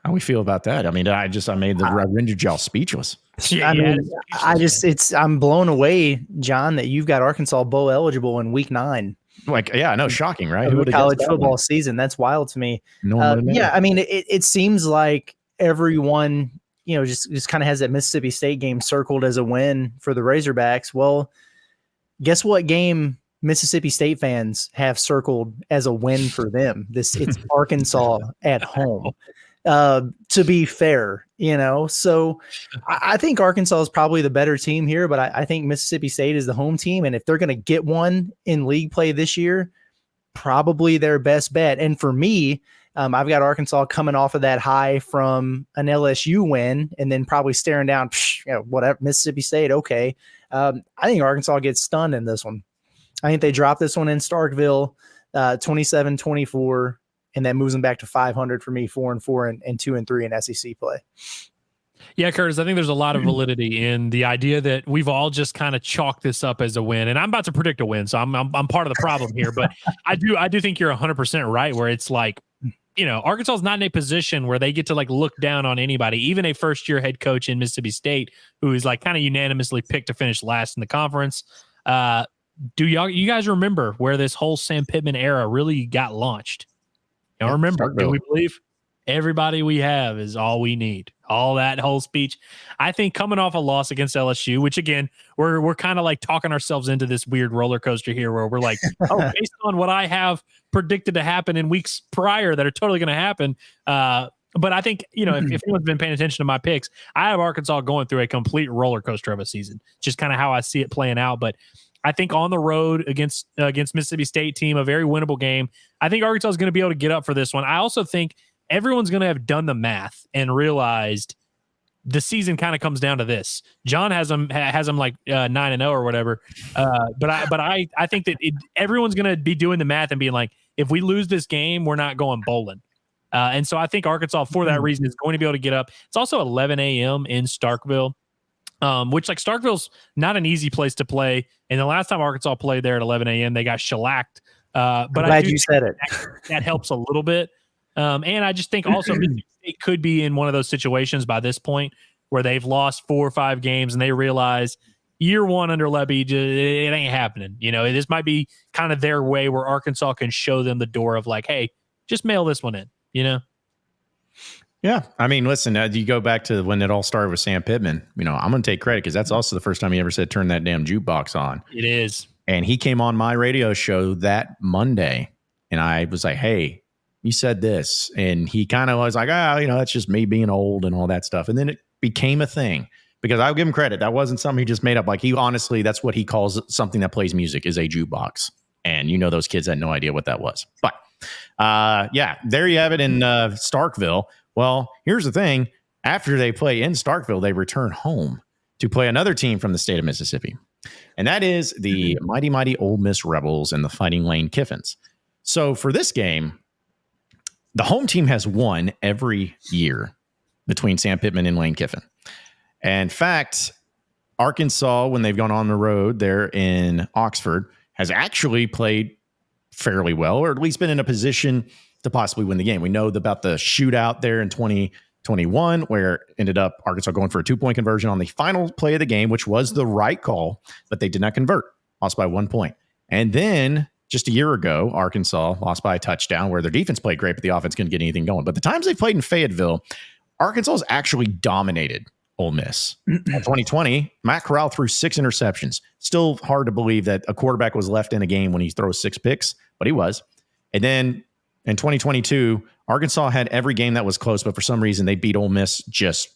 Speaker 2: How we feel about that? I mean, I made the rendered y'all speechless.
Speaker 3: I mean, I'm blown away, John, that you've got Arkansas bowl eligible in week 9.
Speaker 2: Shocking, right?
Speaker 3: Who would college football season? That's wild to me. I mean, it seems like everyone, just kind of has that Mississippi State game circled as a win for the Razorbacks. Well, guess what game Mississippi State fans have circled as a win for them? It's Arkansas at home. To be fair, so I think Arkansas is probably the better team here, but I think Mississippi State is the home team. And if they're going to get one in league play this year, probably their best bet. And for me, I've got Arkansas coming off of that high from an LSU win and then probably staring down, whatever, Mississippi State. Okay. I think Arkansas gets stunned in this one. I think they drop this one in Starkville, 27-24. And that moves them back to 500 for me, 4-4 and 2-3 in SEC play.
Speaker 4: Yeah, Curtis, I think there's a lot of validity in the idea that we've all just kind of chalked this up as a win. And I'm about to predict a win, so I'm part of the problem here. But I do think you're 100% right, where it's like, Arkansas is not in a position where they get to look down on anybody, even a first-year head coach in Mississippi State who is kind of unanimously picked to finish last in the conference. Do you guys remember where this whole Sam Pittman era really got launched? Remember, do we believe everybody we have is all we need? All that whole speech. I think coming off a loss against LSU, which again, we're kind of talking ourselves into this weird roller coaster here where we're based on what I have predicted to happen in weeks prior that are totally going to happen. But I think, if anyone's been paying attention to my picks, I have Arkansas going through a complete roller coaster of a season, just kind of how I see it playing out. But I think on the road against Mississippi State team, a very winnable game. I think Arkansas is going to be able to get up for this one. I also think everyone's going to have done the math and realized the season kind of comes down to this. John has them 9-0 or whatever. But I think that everyone's going to be doing the math and being like, if we lose this game, we're not going bowling. And so I think Arkansas, for that reason, is going to be able to get up. It's also 11 a.m. in Starkville. Which Starkville's not an easy place to play. And the last time Arkansas played there at 11 a.m., they got shellacked. But
Speaker 3: glad you said it.
Speaker 4: That helps a little bit. And I just think also it could be in one of those situations by this point where they've lost 4 or 5 games and they realize year one under Lebby, it ain't happening. This might be kind of their way where Arkansas can show them the door of hey, just mail this one in,
Speaker 2: Yeah. I mean, listen, you go back to when it all started with Sam Pittman. I'm going to take credit because that's also the first time he ever said, turn that damn jukebox on.
Speaker 4: It is.
Speaker 2: And he came on my radio show that Monday. And I was like, hey, you said this. And he kind of was like, that's just me being old and all that stuff. And then it became a thing because I'll give him credit. That wasn't something he just made up. He honestly, that's what he calls something that plays music is a jukebox. And those kids had no idea what that was. But there you have it in Starkville. Well, here's the thing. After they play in Starkville, they return home to play another team from the state of Mississippi. And that is the mighty, mighty Ole Miss Rebels and the Fighting Lane Kiffins. So for this game, the home team has won every year between Sam Pittman and Lane Kiffin. And in fact, Arkansas, when they've gone on the road there in Oxford, has actually played fairly well, or at least been in a position to possibly win the game. We know about the shootout there in 2021, where ended up Arkansas going for a 2-point conversion on the final play of the game, which was the right call, but they did not convert. lost by 1 point. And then just a year ago, Arkansas lost by a touchdown where their defense played great, but the offense couldn't get anything going. But the times they played in Fayetteville, Arkansas has actually dominated Ole Miss. In 2020, Matt Corral threw 6 interceptions. Still hard to believe that a quarterback was left in a game when he throws 6 picks, but he was. And then in 2022, Arkansas had every game that was close, but for some reason they beat Ole Miss just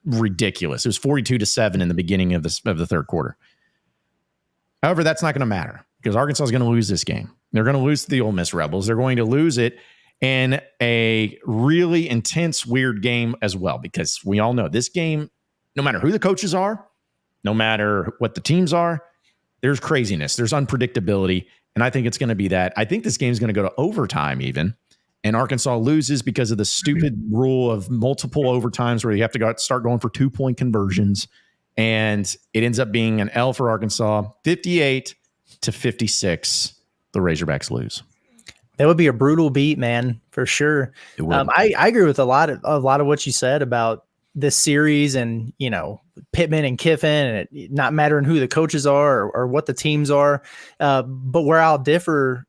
Speaker 2: ridiculous. It was 42-7 in the beginning of the third quarter. However, that's not going to matter because Arkansas is going to lose this game. They're going to lose to the Ole Miss Rebels. They're going to lose it in a really intense, weird game as well, because we all know this game, no matter who the coaches are, no matter what the teams are, there's craziness, there's unpredictability, and I think it's going to be that. I think this game is going to go to overtime even, and Arkansas loses because of the stupid rule of multiple overtimes where you have to start going for 2-point conversions, and it ends up being an L for Arkansas, 58-56. The Razorbacks lose.
Speaker 3: That would be a brutal beat, man, for sure. I agree with a lot of what you said about this series, and Pittman and Kiffin, and it not mattering who the coaches are or what the teams are. But where I'll differ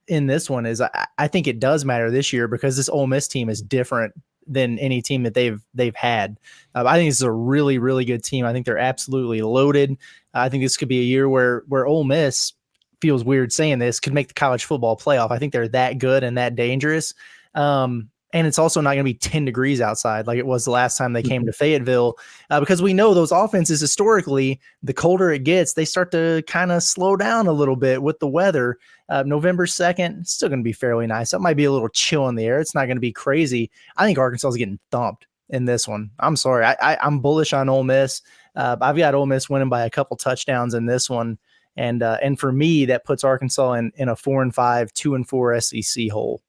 Speaker 3: in this one is I think it does matter this year because this Ole Miss team is different than any team that they've had. I think this is a really, really good team. I think they're absolutely loaded. I think this could be a year where Ole Miss, feels weird saying this, could make the college football playoff. I think they're that good and that dangerous. And it's also not going to be 10 degrees outside like it was the last time they came to Fayetteville, because we know those offenses historically, the colder it gets, they start to kind of slow down a little bit with the weather. November 2nd, still going to be fairly nice. That might be a little chill in the air. It's not going to be crazy. I think Arkansas is getting thumped in this one. I'm sorry. I'm bullish on Ole Miss. I've got Ole Miss winning by a couple touchdowns in this one. And for me, that puts Arkansas in a 4-5, 2-4 SEC hole.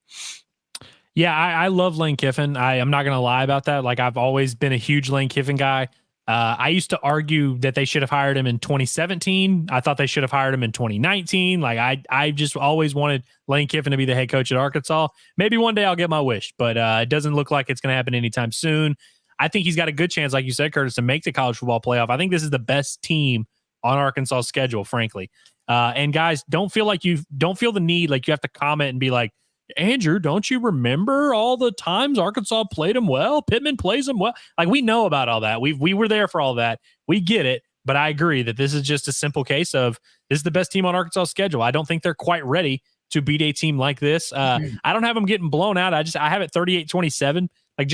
Speaker 4: Yeah, I love Lane Kiffin. I'm not going to lie about that. Like, I've always been a huge Lane Kiffin guy. I used to argue that they should have hired him in 2017. I thought they should have hired him in 2019. Like, I just always wanted Lane Kiffin to be the head coach at Arkansas. Maybe one day I'll get my wish, but it doesn't look like it's going to happen anytime soon. I think he's got a good chance, like you said, Curtis, to make the college football playoff. I think this is the best team on Arkansas' schedule, frankly. And guys, don't feel the need like you have to comment and be like, Andrew, don't you remember all the times Arkansas played them well? Pittman plays them well. Like, we know about all that. We were there for all that. We get it. But I agree that this is just a simple case of this is the best team on Arkansas' schedule. I don't think they're quite ready to beat a team like this. I don't have them getting blown out. I have it 38-27. Like,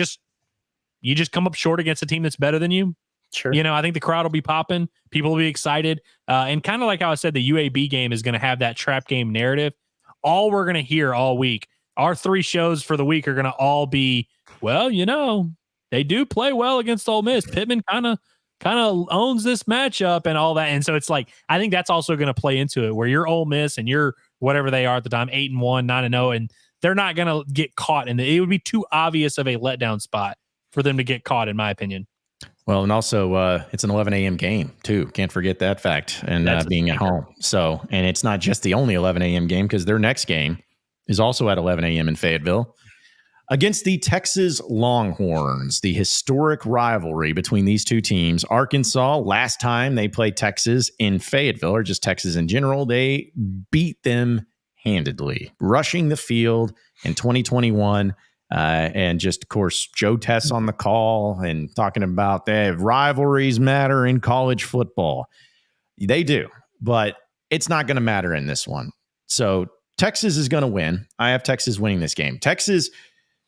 Speaker 4: you just come up short against a team that's better than you.
Speaker 3: Sure.
Speaker 4: I think the crowd will be popping. People will be excited. And kind of like how I said, the UAB game is going to have that trap game narrative. All we're going to hear all week, our 3 shows for the week are going to all be, well, they do play well against Ole Miss. Pittman kind of owns this matchup and all that. And so it's like, I think that's also going to play into it where you're Ole Miss and you're whatever they are at the time, 8-1, 9-0, and they're not going to get caught. And it would be too obvious of a letdown spot for them to get caught, in my opinion.
Speaker 2: Well, and also it's an 11 a.m. game too. Can't forget that fact. And being at home. So, and it's not just the only 11 a.m. game because their next game is also at 11 a.m. in Fayetteville against the Texas Longhorns, the historic rivalry between these two teams. Arkansas, last time they played Texas in Fayetteville, or just Texas in general, they beat them handedly, rushing the field in 2021. And just, of course, Joe Tess on the call and talking about that rivalries matter in college football. They do, but it's not going to matter in this one. So Texas is going to win. I have Texas winning this game. Texas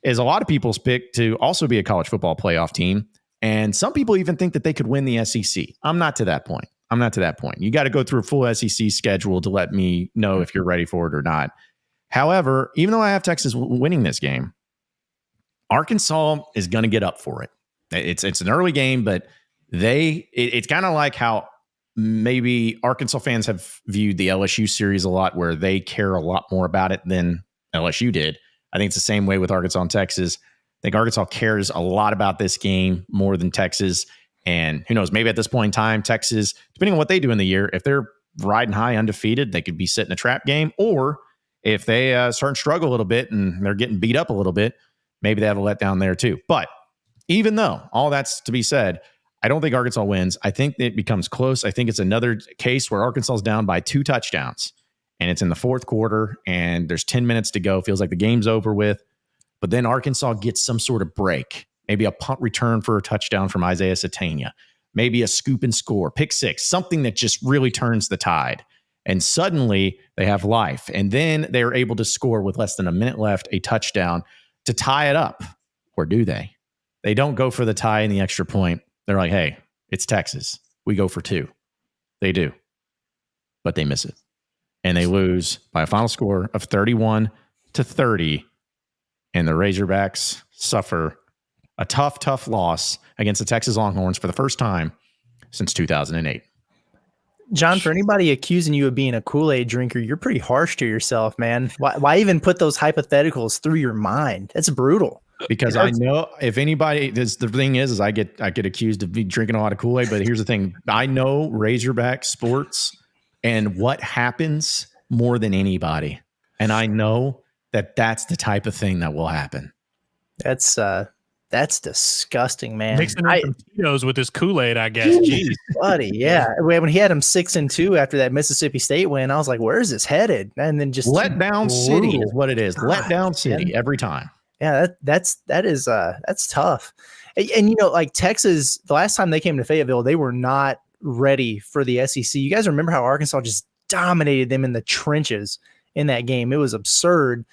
Speaker 2: is a lot of people's pick to also be a college football playoff team. And some people even think that they could win the SEC. I'm not to that point. You got to go through a full SEC schedule to let me know if you're ready for it or not. However, even though I have Texas winning this game, Arkansas is going to get up for it. It's an early game, but it's kind of like how maybe Arkansas fans have viewed the LSU series a lot, where they care a lot more about it than LSU did. I think it's the same way with Arkansas and Texas. I think Arkansas cares a lot about this game more than Texas. And who knows, maybe at this point in time, Texas, depending on what they do in the year, if they're riding high undefeated, they could be sitting a trap game. Or if they start to struggle a little bit and they're getting beat up a little bit, maybe they have a letdown there too. But even though all that's to be said, I don't think Arkansas wins. I think it becomes close. I think it's another case where Arkansas is down by 2 touchdowns, and it's in the fourth quarter, and there's 10 minutes to go. Feels like the game's over with. But then Arkansas gets some sort of break, maybe a punt return for a touchdown from Isaiah Satania, maybe a scoop and score, pick six, something that just really turns the tide. And suddenly they have life. And then they're able to score with less than a minute left, a touchdown to tie it up. Or do they? They don't go for the tie and the extra point. They're like, hey, it's Texas. We go for 2. They do. But they miss it. And they lose by a final score of 31-30. And the Razorbacks suffer a tough loss against the Texas Longhorns for the first time since 2008.
Speaker 3: John, for anybody accusing you of being a Kool-Aid drinker, you're pretty harsh to yourself, man. Why even put those hypotheticals through your mind? That's brutal.
Speaker 2: Because I know if anybody, the thing is I get accused of drinking a lot of Kool-Aid, but here's the thing. I know Razorback sports and what happens more than anybody. And I know that that's the type of thing that will happen.
Speaker 3: That's disgusting, man.
Speaker 4: Mixing in some Tito's with his Kool-Aid, I guess. Jeez,
Speaker 3: buddy, yeah. When he had him 6-2 after that Mississippi State win, I was like, "Where is this headed?" And then just
Speaker 2: let down city is what it is. Let down city every time.
Speaker 3: Yeah, that's tough. And you know, like Texas, the last time they came to Fayetteville, they were not ready for the SEC. You guys remember how Arkansas just dominated them in the trenches in that game? It was absurd.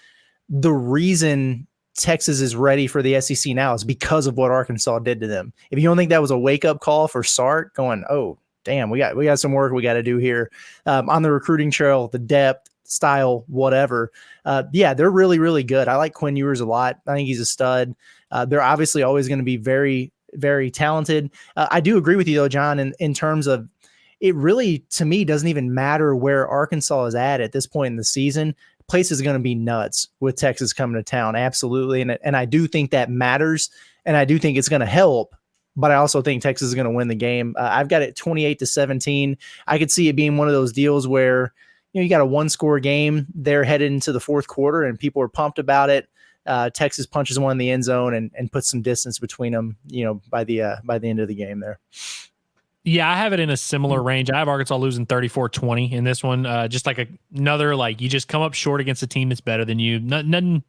Speaker 3: The reason Texas is ready for the SEC now is because of what Arkansas did to them. If you don't think that was a wake-up call for Sark going, oh, damn, we got some work we got to do here on the recruiting trail, the depth, style, whatever. Yeah, they're really, really good. I like Quinn Ewers a lot. I think he's a stud. They're obviously always going to be very, very talented. I do agree with you, though, John, in terms of it really, to me, doesn't even matter where Arkansas is at this point in the season. Place is going to be nuts with Texas coming to town. Absolutely. And I do think that matters. And I do think it's going to help, but I also think Texas is going to win the game. I've got it 28-17. I could see it being one of those deals where, you know, you got a 1-score game. They're headed into the fourth quarter and people are pumped about it. Texas punches one in the end zone and puts some distance between them, you know, by the end of the game there.
Speaker 4: Yeah, I have it in a similar range. I have Arkansas losing 34-20 in this one. Just like another, like, you just come up short against a team that's better than you. Nothing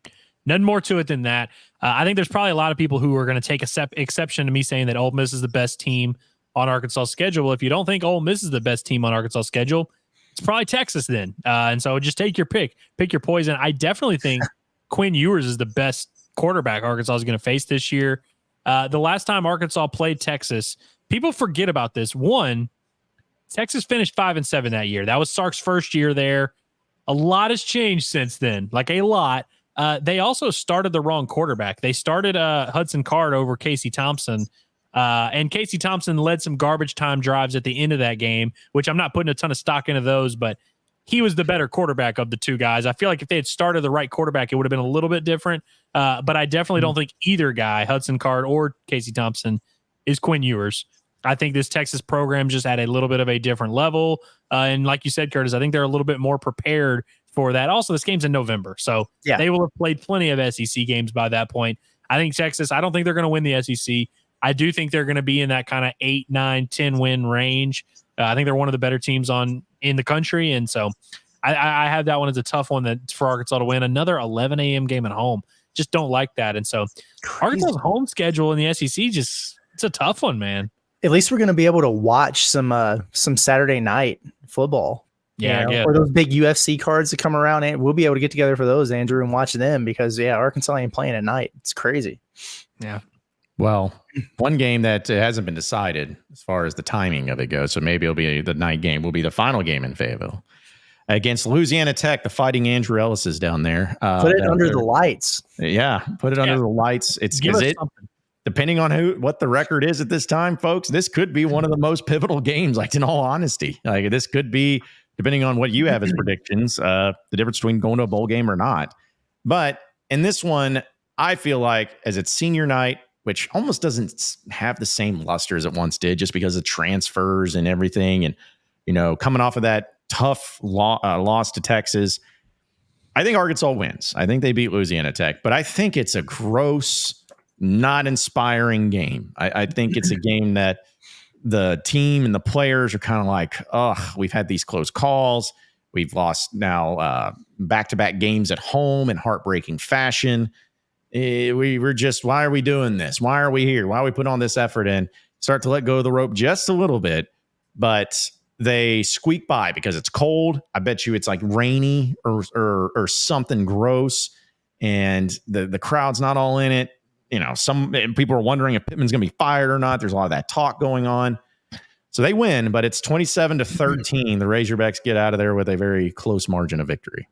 Speaker 4: more to it than that. I think there's probably a lot of people who are going to take exception to me saying that Ole Miss is the best team on Arkansas' schedule. Well, if you don't think Ole Miss is the best team on Arkansas' schedule, it's probably Texas then. And so just take your pick your poison. I definitely think Quinn Ewers is the best quarterback Arkansas is going to face this year. The last time Arkansas played Texas, people forget about this. One, Texas finished 5-7 that year. That was Sark's first year there. A lot has changed since then, like a lot. They also started the wrong quarterback. They started Hudson Card over Casey Thompson, and Casey Thompson led some garbage time drives at the end of that game, which I'm not putting a ton of stock into those, but he was the better quarterback of the two guys. I feel like if they had started the right quarterback, it would have been a little bit different, but I definitely don't think either guy, Hudson Card or Casey Thompson, is Quinn Ewers. I think this Texas program just at a little bit of a different level. And like you said, Curtis, I think they're a little bit more prepared for that. Also, this game's in November, so they will have played plenty of SEC games by that point. I think Texas, I don't think they're going to win the SEC. I do think they're going to be in that kind of 8, 9, 10 win range. I think they're one of the better teams in the country. And so I have that one as a tough one that for Arkansas to win. Another 11 a.m. game at home. Just don't like that. And so Arkansas's home schedule in the SEC, it's a tough one, man.
Speaker 3: At least we're going to be able to watch some Saturday night football.
Speaker 4: Yeah,
Speaker 3: or those big UFC cards that come around, and we'll be able to get together for those, Andrew, and watch them because Arkansas ain't playing at night. It's crazy.
Speaker 4: Yeah.
Speaker 2: Well, one game that hasn't been decided as far as the timing of it goes, so maybe it'll be the night game. Will be the final game in Fayetteville against Louisiana Tech. The Fighting Andrew Ellis down there.
Speaker 3: Put it under the lights.
Speaker 2: Yeah, put it under the lights. It's because depending on what the record is at this time, folks, this could be one of the most pivotal games. Like, in all honesty, like this could be, depending on what you have as predictions, the difference between going to a bowl game or not. But in this one, I feel like as it's senior night, which almost doesn't have the same luster as it once did, just because of transfers and everything, and coming off of that tough loss to Texas, I think Arkansas wins. I think they beat Louisiana Tech, but I think it's a gross not inspiring game. I think it's a game that the team and the players are kind of like, oh, we've had these close calls. We've lost now back-to-back games at home in heartbreaking fashion. We're just, why are we doing this? Why are we here? Why are we putting all this effort in? Start to let go of the rope just a little bit, but they squeak by because it's cold. I bet you it's like rainy or something gross, and the crowd's not all in it. You know, some people are wondering if Pittman's going to be fired or not. There's a lot of that talk going on. So they win, but it's 27-13. The Razorbacks get out of there with a very close margin of victory.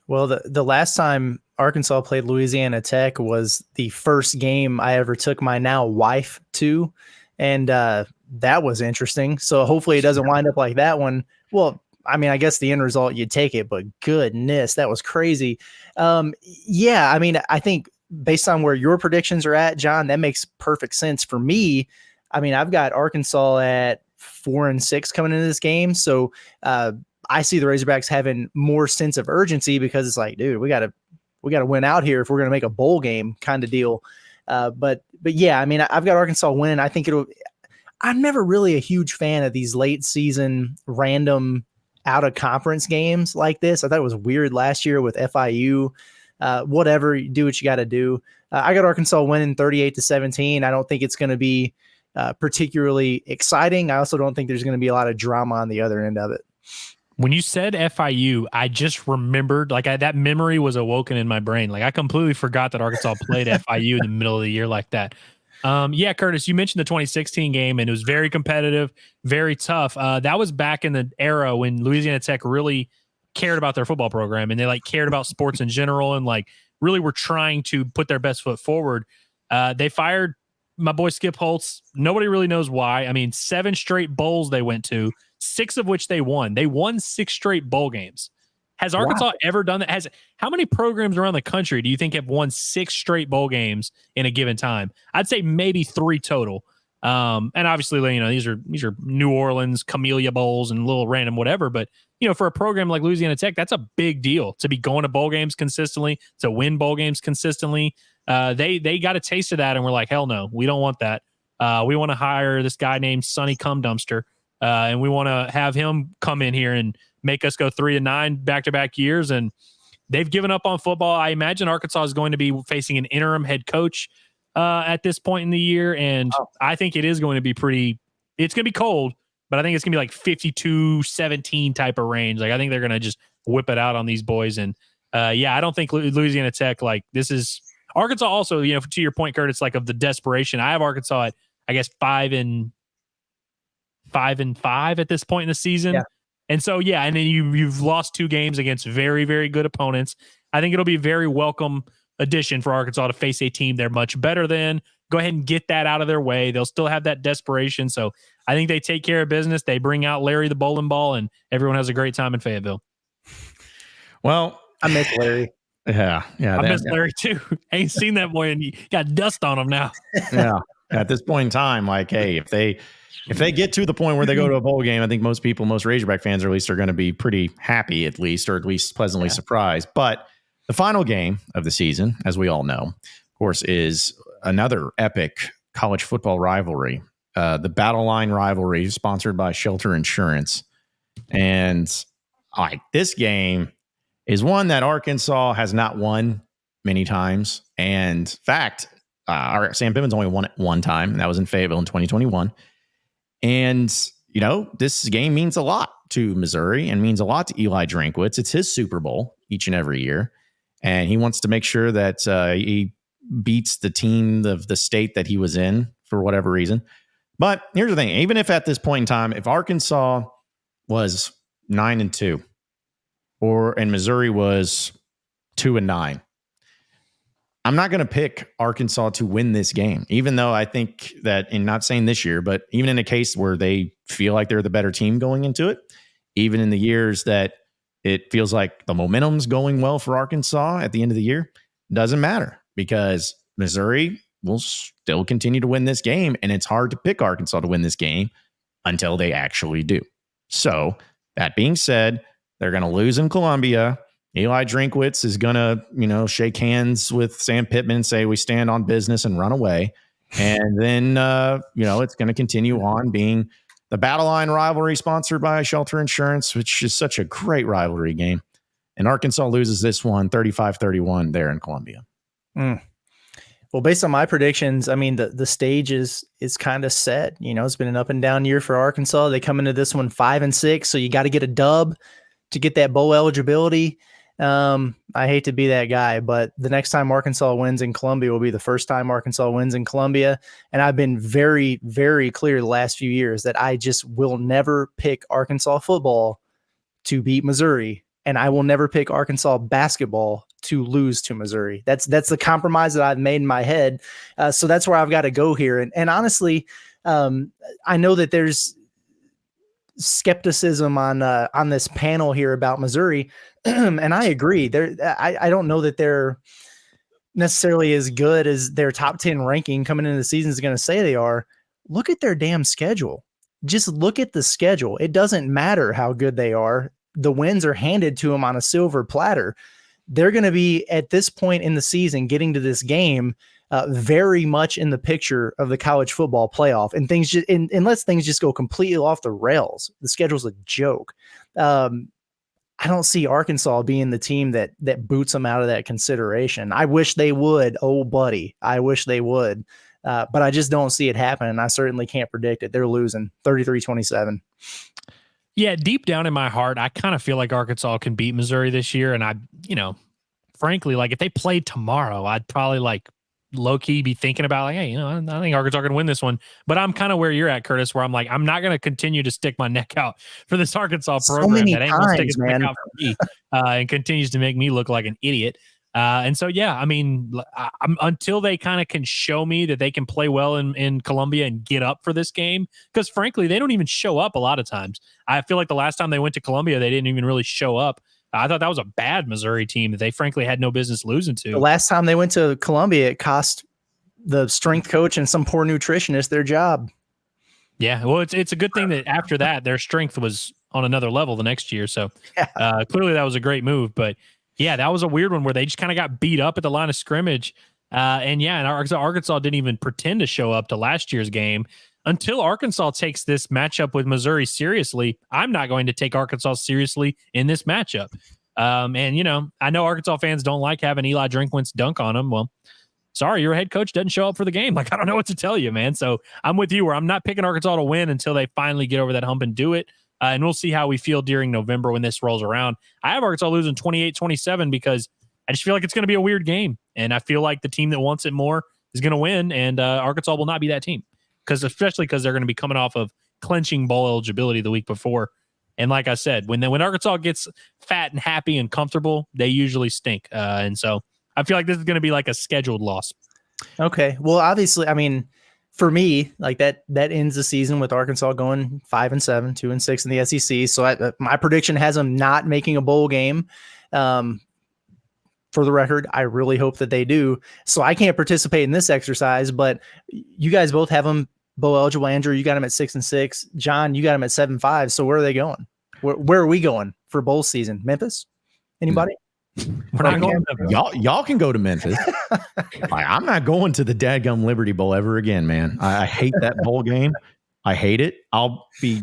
Speaker 3: Well, the last time Arkansas played Louisiana Tech was the first game I ever took my now wife to, and that was interesting. So hopefully it doesn't wind up like that one. Well, I mean, I guess the end result, you take it, but goodness, that was crazy. Yeah, I mean, I think based on where your predictions are at, John, that makes perfect sense for me. I mean, I've got Arkansas at 4-6 coming into this game. So I see the Razorbacks having more sense of urgency because it's like, dude, we got to win out here if we're going to make a bowl game kind of deal. But yeah, I mean, I've got Arkansas winning. I think I'm never really a huge fan of these late season random out of conference games like this. I thought it was weird last year with FIU. Whatever, you do what you got to do. I got Arkansas winning 38-17. I don't think it's going to be particularly exciting. I also don't think there's going to be a lot of drama on the other end of it.
Speaker 4: When you said FIU, I just remembered, that memory was awoken in my brain. Like, I completely forgot that Arkansas played FIU in the middle of the year like that. Yeah, Curtis, you mentioned the 2016 game, and it was very competitive, very tough. That was back in the era when Louisiana Tech really cared about their football program, and they cared about sports in general, and really were trying to put their best foot forward. They fired my boy Skip Holtz. Nobody really knows why. I mean, 7 straight bowls they went to, 6 of which they won. They won 6 straight bowl games. Has Arkansas ever done that? How many programs around the country do you think have won 6 straight bowl games in a given time? I'd say maybe 3 total. And obviously, these are New Orleans Camellia Bowls and little random whatever. But for a program like Louisiana Tech, that's a big deal to be going to bowl games consistently, to win bowl games consistently. They got a taste of that, and we're like, hell no, we don't want that. We want to hire this guy named Sonny Cum Dumpster, and we want to have him come in here and make us go 3-9 back-to-back years. And they've given up on football. I imagine Arkansas is going to be facing an interim head coach at this point in the year, and I think it is going to be it's going to be cold, but I think it's going to be 52-17 type of range. I think they're going to just whip it out on these boys. And yeah, I don't think Louisiana Tech, this is Arkansas also, to your point, Kurt, it's of the desperation. I have Arkansas at, I guess, 5-5 at this point in the season. Yeah. And so, yeah, and then you've lost 2 games against very, very good opponents. I think it'll be a very welcome addition for Arkansas to face a team they're much better than. Go ahead and get that out of their way. They'll still have that desperation. So I think they take care of business. They bring out Larry the bowling ball, and everyone has a great time in Fayetteville.
Speaker 2: Well,
Speaker 3: I miss Larry.
Speaker 2: Yeah.
Speaker 4: I miss Larry too. Ain't seen that boy, and you got dust on him now.
Speaker 2: Yeah. At this point in time, hey, if they get to the point where they go to a bowl game, I think most Razorback fans at least are going to be pretty happy, or at least pleasantly surprised. But the final game of the season, as we all know, of course, is another epic college football rivalry, the Battle Line rivalry, sponsored by Shelter Insurance. And this game is one that Arkansas has not won many times. And in fact, Sam Pittman's only won it one time, and that was in Fayetteville in 2021. And, this game means a lot to Missouri and means a lot to Eli Drinkwitz. It's his Super Bowl each and every year. And he wants to make sure that he beats the team of the state that he was in for whatever reason. But here's the thing. Even if at this point in time, if Arkansas was 9-2 and Missouri was 2-9, I'm not going to pick Arkansas to win this game, even though I think that, and not saying this year, but even in a case where they feel like they're the better team going into it, even in the years that it feels like the momentum's going well for Arkansas at the end of the year, doesn't matter because Missouri will still continue to win this game. And it's hard to pick Arkansas to win this game until they actually do. So that being said, they're going to lose in Columbia. Eli Drinkwitz is going to, shake hands with Sam Pittman and say, we stand on business and run away. And then, it's going to continue on being the Battle Line rivalry sponsored by Shelter Insurance, which is such a great rivalry game. And Arkansas loses this one 35-31 there in Columbia.
Speaker 3: Well, based on my predictions, I mean, the stage is kind of set. It's been an up and down year for Arkansas. They come into this one 5-6, so you got to get a dub to get that bowl eligibility. I hate to be that guy, but the next time Arkansas wins in Columbia will be the first time Arkansas wins in Columbia. And I've been very, very clear the last few years that I just will never pick Arkansas football to beat Missouri. And I will never pick Arkansas basketball to lose to Missouri. That's the compromise that I've made in my head. So that's where I've got to go here. And honestly, I know that there's skepticism on this panel here about Missouri. And I agree. I don't know that they're necessarily as good as their top 10 ranking coming into the season is going to say they are. Look at their damn schedule. Just look at the schedule. It doesn't matter how good they are. The wins are handed to them on a silver platter. They're going to be at this point in the season, getting to this game, very much in the picture of the college football playoff, and things just unless things just go completely off the rails. The schedule's a joke. I don't see Arkansas being the team that boots them out of that consideration. I wish they would. Oh, buddy, I wish they would. But I just don't see it happen, and I certainly can't predict it. They're losing 33-27.
Speaker 4: Yeah, deep down in my heart, I kind of feel like Arkansas can beat Missouri this year. And frankly, like if they played tomorrow, I'd probably low key be thinking about hey, I think Arkansas can win this one. But I'm kind of where you're at, Curtis, where I'm like, I'm not going to continue to stick my neck out for this Arkansas program that ain't going to stick its neck out for me and continues to make me look like an idiot. And so, yeah, I mean, until they kind of can show me that they can play well in Columbia and get up for this game, because frankly, they don't even show up a lot of times. I feel like the last time they went to Columbia, they didn't even really show up. I thought that was a bad Missouri team that they frankly had no business losing to.
Speaker 3: The last time they went to Columbia, it cost the strength coach and some poor nutritionist their job.
Speaker 4: Yeah, well, it's a good thing that after that, their strength was on another level the next year. So clearly that was a great move, but yeah, that was a weird one where they just kind of got beat up at the line of scrimmage. And Arkansas didn't even pretend to show up to last year's game. Until Arkansas takes this matchup with Missouri seriously, I'm not going to take Arkansas seriously in this matchup. And I know Arkansas fans don't like having Eli Drinkwitz dunk on them. Well, sorry, your head coach doesn't show up for the game. Like, I don't know what to tell you, man. So I'm with you where I'm not picking Arkansas to win until they finally get over that hump and do it. And we'll see how we feel during November when this rolls around. I have Arkansas losing 28-27 because I just feel like it's going to be a weird game. And I feel like the team that wants it more is going to win. And Arkansas will not be that team, especially because they're going to be coming off of clinching bowl eligibility the week before. And like I said, when Arkansas gets fat and happy and comfortable, they usually stink. And so I feel like this is going to be like a scheduled loss.
Speaker 3: Okay. Well, obviously, I mean, for me, like that ends the season with Arkansas going 5-7, 2-6 in the SEC. So my prediction has them not making a bowl game. For the record, I really hope that they do. So I can't participate in this exercise, but you guys both have them bowl eligible. Andrew, you got them at 6-6. John, you got them at 7-5. So where are they going? Where are we going for bowl season? Memphis? Anybody?
Speaker 2: We're not going to, y'all can go to Memphis. I'm not going to the dadgum Liberty Bowl ever again, man. I hate that bowl game. I hate it. I'll be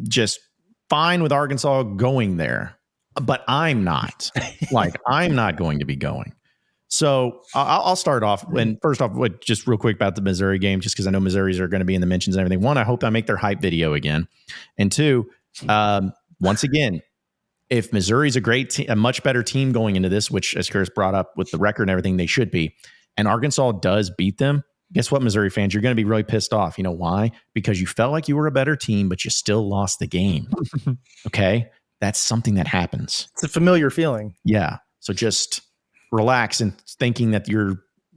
Speaker 2: just fine with Arkansas going there, but I'm not. I'm not going to be going. So I'll start off. And first off, just real quick about the Missouri game, just because I know Missouri's are going to be in the mentions and everything. One, I hope I make their hype video again. And two, once again, if Missouri's a much better team going into this, which as Curtis brought up with the record and everything, they should be, and Arkansas does beat them, guess what, Missouri fans? You're going to be really pissed off. You know why? Because you felt like you were a better team, but you still lost the game. Okay? That's something that happens.
Speaker 3: It's a familiar feeling.
Speaker 2: Yeah. So just relax and thinking that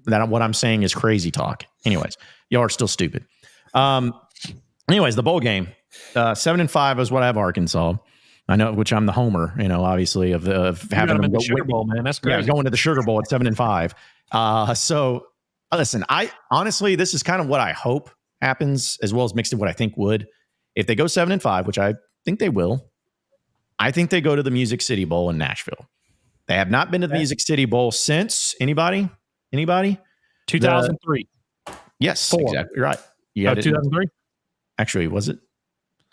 Speaker 2: what I'm saying is crazy talk. Anyways, y'all are still stupid. Anyways, the bowl game, 7-5 is what I have Arkansas. I know, which I'm the homer, obviously of having them
Speaker 4: the Sugar Bowl, man. That's crazy.
Speaker 2: Yeah, going to the Sugar Bowl at 7-5. So listen, I honestly, this is kind of what I hope happens, as well as mixed in what I think would. If they go 7-5, which I think they will, I think they go to the Music City Bowl in Nashville. They have not been to the Music City Bowl since anybody?
Speaker 4: 2003.
Speaker 2: Yes,
Speaker 3: 4.
Speaker 2: exactly right. You
Speaker 4: Oh,
Speaker 2: got it.
Speaker 4: 2003?
Speaker 2: Actually, was it?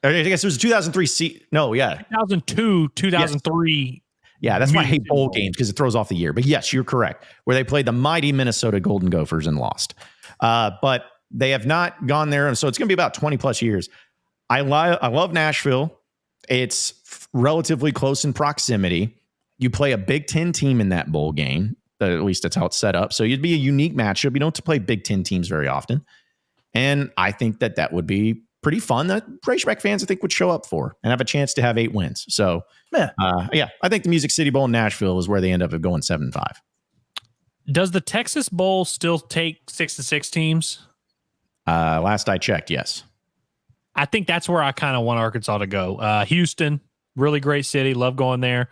Speaker 2: I guess it was 2003. No, yeah.
Speaker 4: 2002, 2003.
Speaker 2: Yeah, that's why I hate
Speaker 4: Music City
Speaker 2: bowl
Speaker 4: Bowl.
Speaker 2: games because it throws off the year. But yes, you're correct. Where they played the mighty Minnesota Golden Gophers and lost. But they have not gone there. And so it's going to be about 20 plus years. I love Nashville. It's relatively close in proximity. You play a Big Ten team in that bowl game. At least that's how it's set up. So it'd be a unique matchup. You don't play Big Ten teams very often. And I think that would be pretty fun that Razorback fans, I think, would show up for and have a chance to have 8 wins. So,
Speaker 3: Yeah.
Speaker 2: I think the Music City Bowl in Nashville is where they end up going 7-5.
Speaker 4: Does the Texas Bowl still take 6 to 6 teams?
Speaker 2: Last I checked, yes.
Speaker 4: I think that's where I kind of want Arkansas to go. Houston, really great city. Love going there.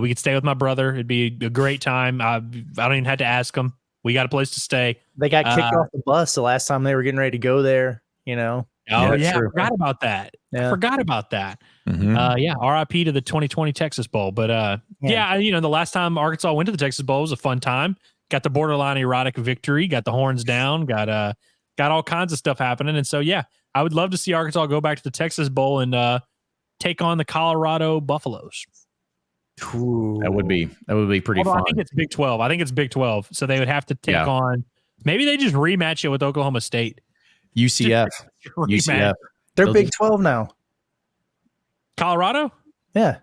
Speaker 4: We could stay with my brother. It'd be a great time. I don't even have to ask him. We got a place to stay.
Speaker 3: They got kicked off the bus the last time they were getting ready to go there, you know.
Speaker 4: Oh,
Speaker 2: Yeah,
Speaker 4: yeah. I
Speaker 2: true.
Speaker 4: forgot about that.
Speaker 3: Yeah.
Speaker 4: Forgot about that.
Speaker 2: Mhm.
Speaker 4: RIP to the 2020 Texas Bowl. But the last time Arkansas went to the Texas Bowl was a fun time. Got the borderline erotic victory, got the horns down, got all kinds of stuff happening. And so, I would love to see Arkansas go back to the Texas Bowl and take on the Colorado Buffaloes.
Speaker 2: That would be pretty
Speaker 4: Although
Speaker 2: fun.
Speaker 4: I think it's Big 12. I think it's Big 12. So they would have to take
Speaker 2: Yeah.
Speaker 4: on, maybe they just rematch it with Oklahoma State.
Speaker 2: UCF.
Speaker 4: Rematch.
Speaker 3: They're
Speaker 2: Those-
Speaker 3: Big 12 now.
Speaker 4: Colorado?
Speaker 3: Yeah.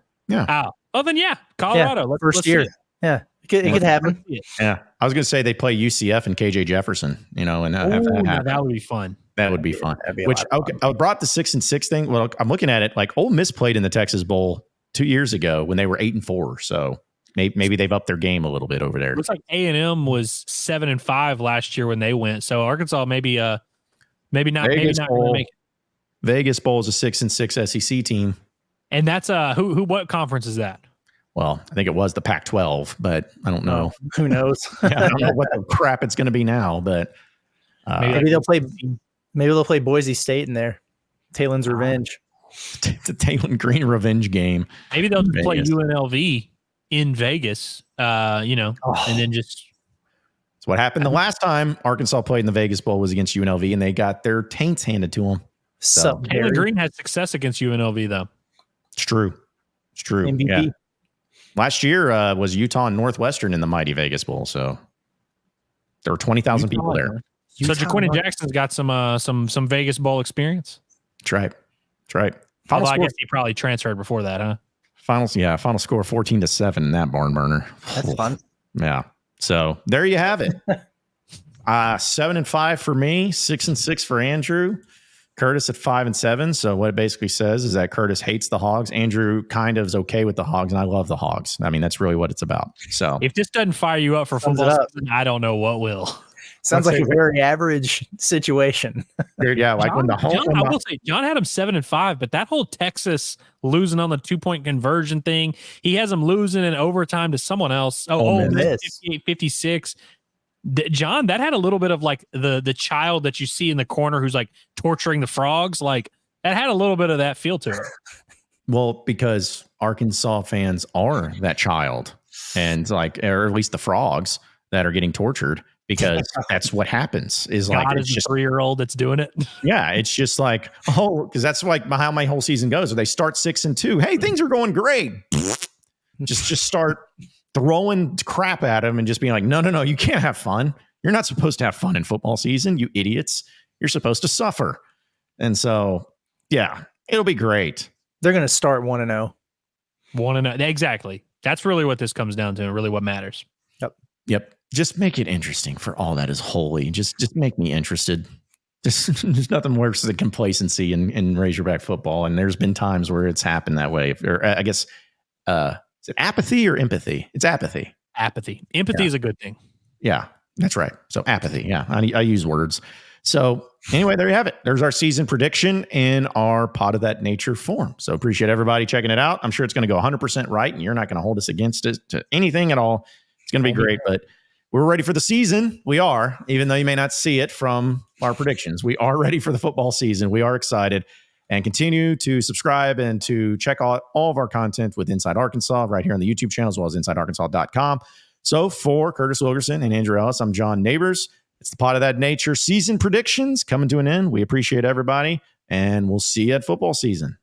Speaker 4: Oh, then Colorado. Let's
Speaker 3: First
Speaker 4: see
Speaker 3: year.
Speaker 4: it.
Speaker 3: Yeah. It could happen.
Speaker 2: Yeah. I was going to say they play UCF and KJ Jefferson, and have
Speaker 4: Ooh,
Speaker 2: that
Speaker 4: now
Speaker 2: happen.
Speaker 4: that would be fun.
Speaker 2: That would be fun.
Speaker 3: That'd be a
Speaker 2: Which
Speaker 3: lot of fun.
Speaker 2: I brought the 6-6 thing. Well, I'm looking at it like Ole Miss played in the Texas Bowl 2 years ago when they were 8-4. So maybe they've upped their game a little bit over there.
Speaker 4: Looks like A&M was 7-5 last year when they went. So Arkansas maybe not
Speaker 2: Vegas
Speaker 4: gonna
Speaker 2: Bowl.
Speaker 4: make it.
Speaker 2: Vegas Bowl is a 6-6 SEC team.
Speaker 4: And that's what conference is that?
Speaker 2: Well, I think it was the Pac-12, but I don't know.
Speaker 3: Who knows?
Speaker 2: Yeah, I don't know what the crap it's going to be now, but
Speaker 3: Maybe they'll play Boise State in there. Taylor's revenge.
Speaker 2: it's a Taylor Green revenge game.
Speaker 4: Maybe they'll just play
Speaker 2: Vegas.
Speaker 4: UNLV in Vegas, and then just
Speaker 2: It's what happened the last time Arkansas played in the Vegas Bowl was against UNLV, and they got their taints handed to them.
Speaker 3: So
Speaker 4: Taylor Green had success against UNLV though.
Speaker 2: It's true. It's true.
Speaker 3: MVP.
Speaker 2: Yeah. Last year was Utah and Northwestern in the mighty Vegas Bowl, so there were 20,000 people there.
Speaker 4: So Jaquinton Jackson's got some Vegas Bowl experience.
Speaker 2: That's right. That's right. Final
Speaker 4: Although I
Speaker 2: score,
Speaker 4: guess he probably transferred before that, huh?
Speaker 2: final score 14-7 in that barn burner.
Speaker 3: That's fun.
Speaker 2: Yeah. So there you have it. 7-5 for me, 6-6 for Andrew. Curtis at 5-7. So what it basically says is that Curtis hates the Hogs. Andrew kind of is okay with the Hogs, and I love the Hogs. I mean, that's really what it's about. So
Speaker 4: If this doesn't fire you up for
Speaker 3: Sums it
Speaker 4: football
Speaker 3: up.
Speaker 4: season, I don't know what will.
Speaker 3: Sounds like a very average situation.
Speaker 2: yeah, like when the home.
Speaker 4: John, I will say, John had him 7-5, but that whole Texas losing on the 2-point conversion thing, he has them losing in overtime to someone else.
Speaker 3: Ole Miss.
Speaker 4: 58-56. John, that had a little bit of like the child that you see in the corner who's like torturing the frogs. Like that had a little bit of that feel to it.
Speaker 2: Well, because Arkansas fans are that child, and or at least the frogs that are getting tortured, because that's what happens. Is like
Speaker 4: God
Speaker 2: it's
Speaker 4: is
Speaker 2: just
Speaker 4: a 3-year-old that's doing it.
Speaker 2: yeah, it's just like because that's like how my whole season goes. So they start 6-2. Hey, things are going great. just start throwing crap at them and just being like, no, you can't have fun. You're not supposed to have fun in football season, you idiots. You're supposed to suffer. And so, yeah, it'll be great.
Speaker 3: They're going to start 1-0.
Speaker 4: 1-0. Exactly. That's really what this comes down to and really what matters.
Speaker 2: Yep. Just make it interesting for all that is holy. Just make me interested. There's nothing worse than complacency in Razorback football. And there's been times where it's happened that way. Or I guess, is it apathy or empathy? It's apathy.
Speaker 4: Apathy. Empathy is a good thing.
Speaker 2: Yeah, that's right. So apathy. Yeah, I use words. So anyway, there you have it. There's our season prediction in our Pot of That Nature form. So appreciate everybody checking it out. I'm sure it's going to go 100% right, and you're not going to hold us against it to anything at all. It's going to be great, but we're ready for the season. We are, even though you may not see it from our predictions. We are ready for the football season. We are excited. and continue to subscribe and to check out all of our content with Inside Arkansas right here on the YouTube channel, as well as InsideArkansas.com. So for Curtis Wilkerson and Andrew Ellis, I'm John Neighbors. It's the Pot of That Nature season predictions coming to an end. We appreciate everybody, and we'll see you at football season.